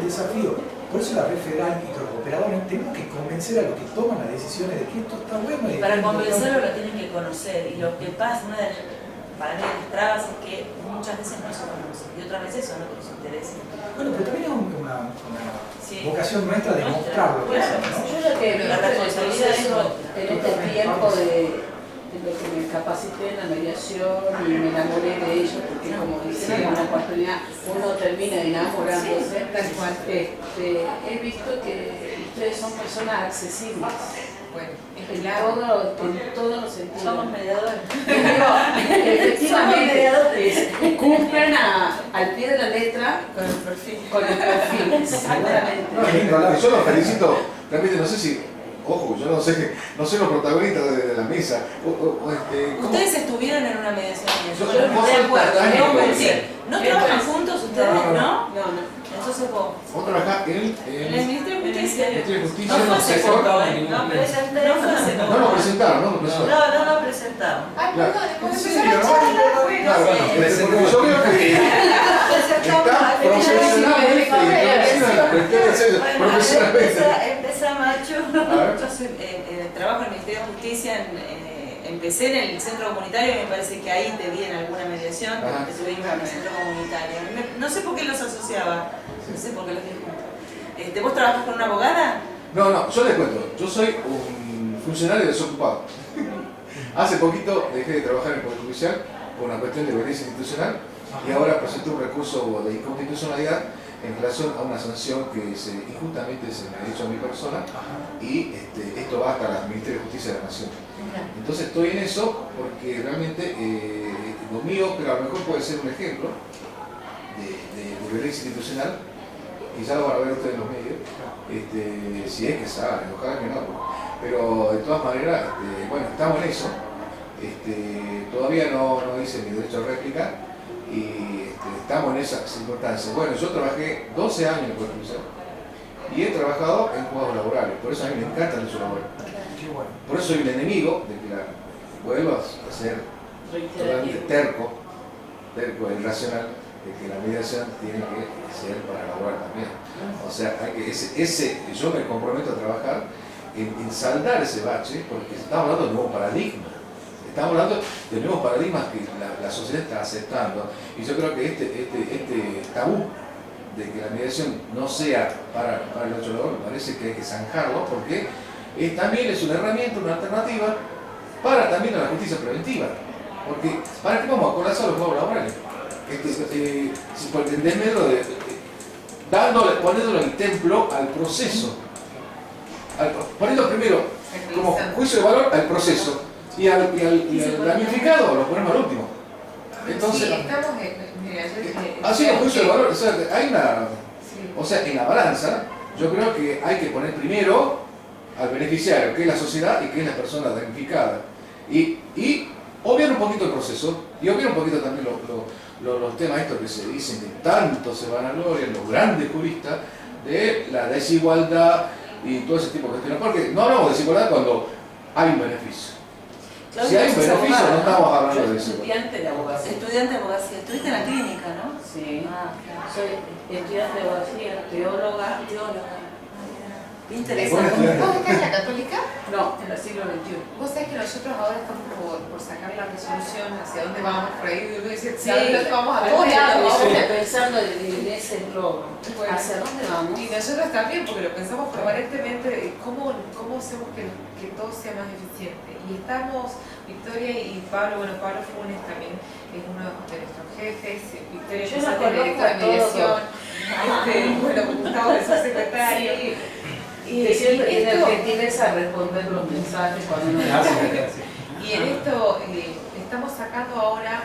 desafío. Por eso la red federal y los operadores tenemos que convencer a los que toman las decisiones de que esto está bueno. Y para convencerlo lo tienen que conocer. Y lo que pasa, para mí las trabas es que muchas veces no se conocen y otras veces son otros intereses. Bueno, pero también es una vocación nuestra de mostrarlo. Yo lo que La responsabilidad es otra. en este tiempo de lo que me capacité en la mediación y me enamoré de ellos, porque como dice, una oportunidad uno termina enamorándose. He visto que ustedes son personas accesibles. Bueno, En todos los sentidos. Somos mediadores. Efectivamente, cumplen al pie de la letra con el perfil. seguramente. No, yo los felicito, realmente no sé si, ojo, yo no sé los protagonistas de la mesa. Ustedes estuvieron en una mediación. Yo no no estoy de acuerdo. soy ¿No trabajan juntos ustedes? No. No. Entonces vos. Vos trabajás en En el Ministerio de Justicia. Ministerio de Justicia, No fue hace sector. poco, No presenté. No fue hace No poco. lo presentaron, no lo presentaron. No lo presentamos. Ay, Claro. perdón, después ¿En empezó la serio? charla. Claro, porque yo veo que está profesionalmente, profesionalmente. Empieza Macho. Yo trabajo en el Ministerio de Justicia, empecé en el centro comunitario y me parece que ahí te vi en alguna mediación, Ajá. que estuvimos en el centro comunitario. No sé por qué los asociaba, no sé por qué los vi juntos. ¿Vos trabajás con una abogada? No, yo les cuento, yo soy un funcionario desocupado. Hace poquito dejé de trabajar en el Poder Judicial por una cuestión de violencia institucional y ahora presenté un recurso de inconstitucionalidad en relación a una sanción que injustamente se me ha hecho a mi persona y esto va hasta el Ministerio de Justicia de la Nación. Entonces estoy en eso porque realmente lo mío, pero a lo mejor puede ser un ejemplo de violencia institucional, y ya lo van a ver ustedes en los medios, si es que sale, ojalá que no, pero de todas maneras, bueno, estamos en eso. Todavía no hice mi derecho a réplica y estamos en esas circunstancias. Bueno, yo trabajé 12 años en el Poder Judicial y he trabajado en juzgados laborales, por eso a mí me encanta el derecho laboral. Por eso soy un enemigo de que vuelva a ser totalmente terco, irracional, de que la mediación tiene que ser para laboral también. O sea, hay que yo me comprometo a trabajar en saldar ese bache, porque estamos hablando de nuevos paradigmas. Estamos hablando de nuevos paradigmas que la sociedad está aceptando. Y yo creo que este tabú de que la mediación no sea para el derecho laboral, me parece que hay que zanjarlo, porque también es una herramienta, una alternativa para también a la justicia preventiva. Porque, ¿para qué vamos a colapsar los juzgados laborales? Porque en desmedro poniéndole el templo al proceso, poniendo primero como juicio de valor al proceso y al damnificado lo ponemos al último. Entonces, Sí, estamos así el juicio de valor, o sea, hay una, o sea, en la balanza, yo creo que hay que poner primero al beneficiario, que es la sociedad y que es la persona damnificada, y obviar un poquito el proceso y obviar un poquito también los temas estos que se dicen, que tanto se van a gloria los grandes juristas, de la desigualdad y todo ese tipo de cuestiones, porque no hablamos de desigualdad cuando hay un beneficio. Si hay un beneficio, no estamos hablando de eso. Estudiante de abogacía. Estudiante de abogacía. Estuviste en la clínica, ¿no? Sí. Claro. Soy estudiante de abogacía, teóloga. Qué interesante. ¿Vos estás en la Católica? No, en el siglo XXI. Vos sabés que nosotros ahora estamos por sacar la resolución hacia dónde vamos, por ahí uno dice, Sí, ¿hacia dónde vamos a todos todos lados? estamos pensando en ese globo. Bueno, ¿Hacia dónde vamos? Y nosotros también, porque lo pensamos permanentemente, cómo hacemos que todo sea más eficiente. Y estamos, Victoria y Pablo, bueno, Pablo Funes también es uno de nuestros jefes, Victoria Yo es los el director de conozco a mediación, todos. bueno, Gustavo es el secretario. Que siempre tiene esto- gentileza a responder los mensajes cuando uno Y en esto estamos sacando ahora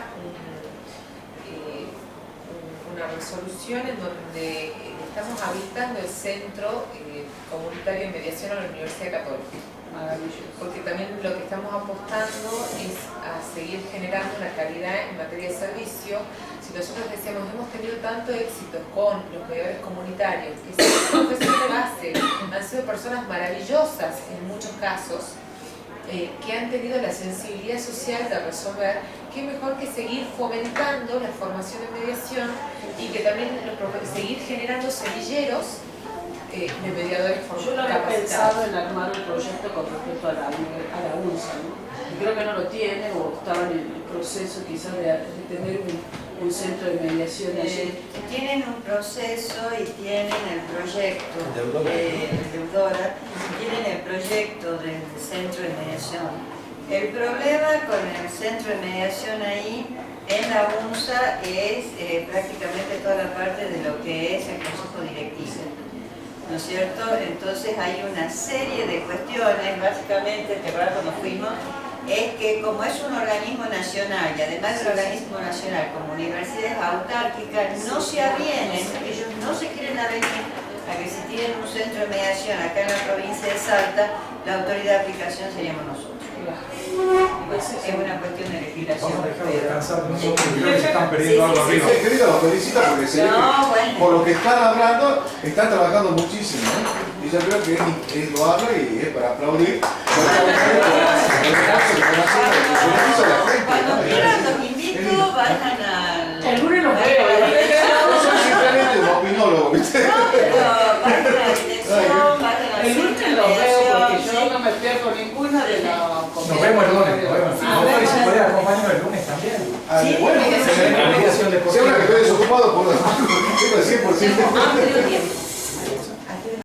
una resolución en donde estamos habilitando el Centro Comunitario de Mediación a la Universidad Católica. Maravilloso. Porque también lo que estamos apostando es a seguir generando una calidad en materia de servicio. Si nosotros decíamos, hemos tenido tanto éxito con los mediadores comunitarios, que su profesión de base han sido personas maravillosas en muchos casos, que han tenido la sensibilidad social de resolver, qué mejor que seguir fomentando la formación en mediación y que también seguir generando semilleros de mediadores Yo lo había capacitados. pensado en armar un proyecto con respecto a la UNSA, ¿no? Y creo que no lo tiene o estaba en el proceso quizás de tener un centro de mediación allí. Tienen un proceso y tienen el proyecto Deudora. Deudora, tienen el proyecto del centro de mediación El problema con el centro de mediación ahí en la UNSA es prácticamente toda la parte de lo que es el consejo directivo, ¿no es cierto? Entonces hay una serie de cuestiones, básicamente, ¿te acuerdas cuando fuimos? Es que como es un organismo nacional y además del organismo nacional como universidades autárquicas no se avienen, ellos no se quieren avenir a que si tienen un centro de mediación acá en la provincia de Salta, la autoridad de aplicación seríamos nosotros. Es una cuestión de legislación. Vamos a dejar de descansar de nosotros porque creo que se están perdiendo algo arriba. Querida, los felicito porque se ve que por lo que están hablando, están trabajando muchísimo, ¿eh? Y yo creo que es loable y es para aplaudir. Cuando quieran los invito, vayan al... El lunes los veo. No soy simplemente un opinólogo, ¿viste? No, pero vayan a la dirección, vayan al El centro lunes de los veo porque mediación. yo no me pierdo ninguna de la Nos vemos el lunes, nos vemos. Y si puede acompañarnos el lunes también. Sí, Bueno, La mediación si ahora que deportiva. estoy desocupado, puedo tengo el 100%. Amplio tiempo.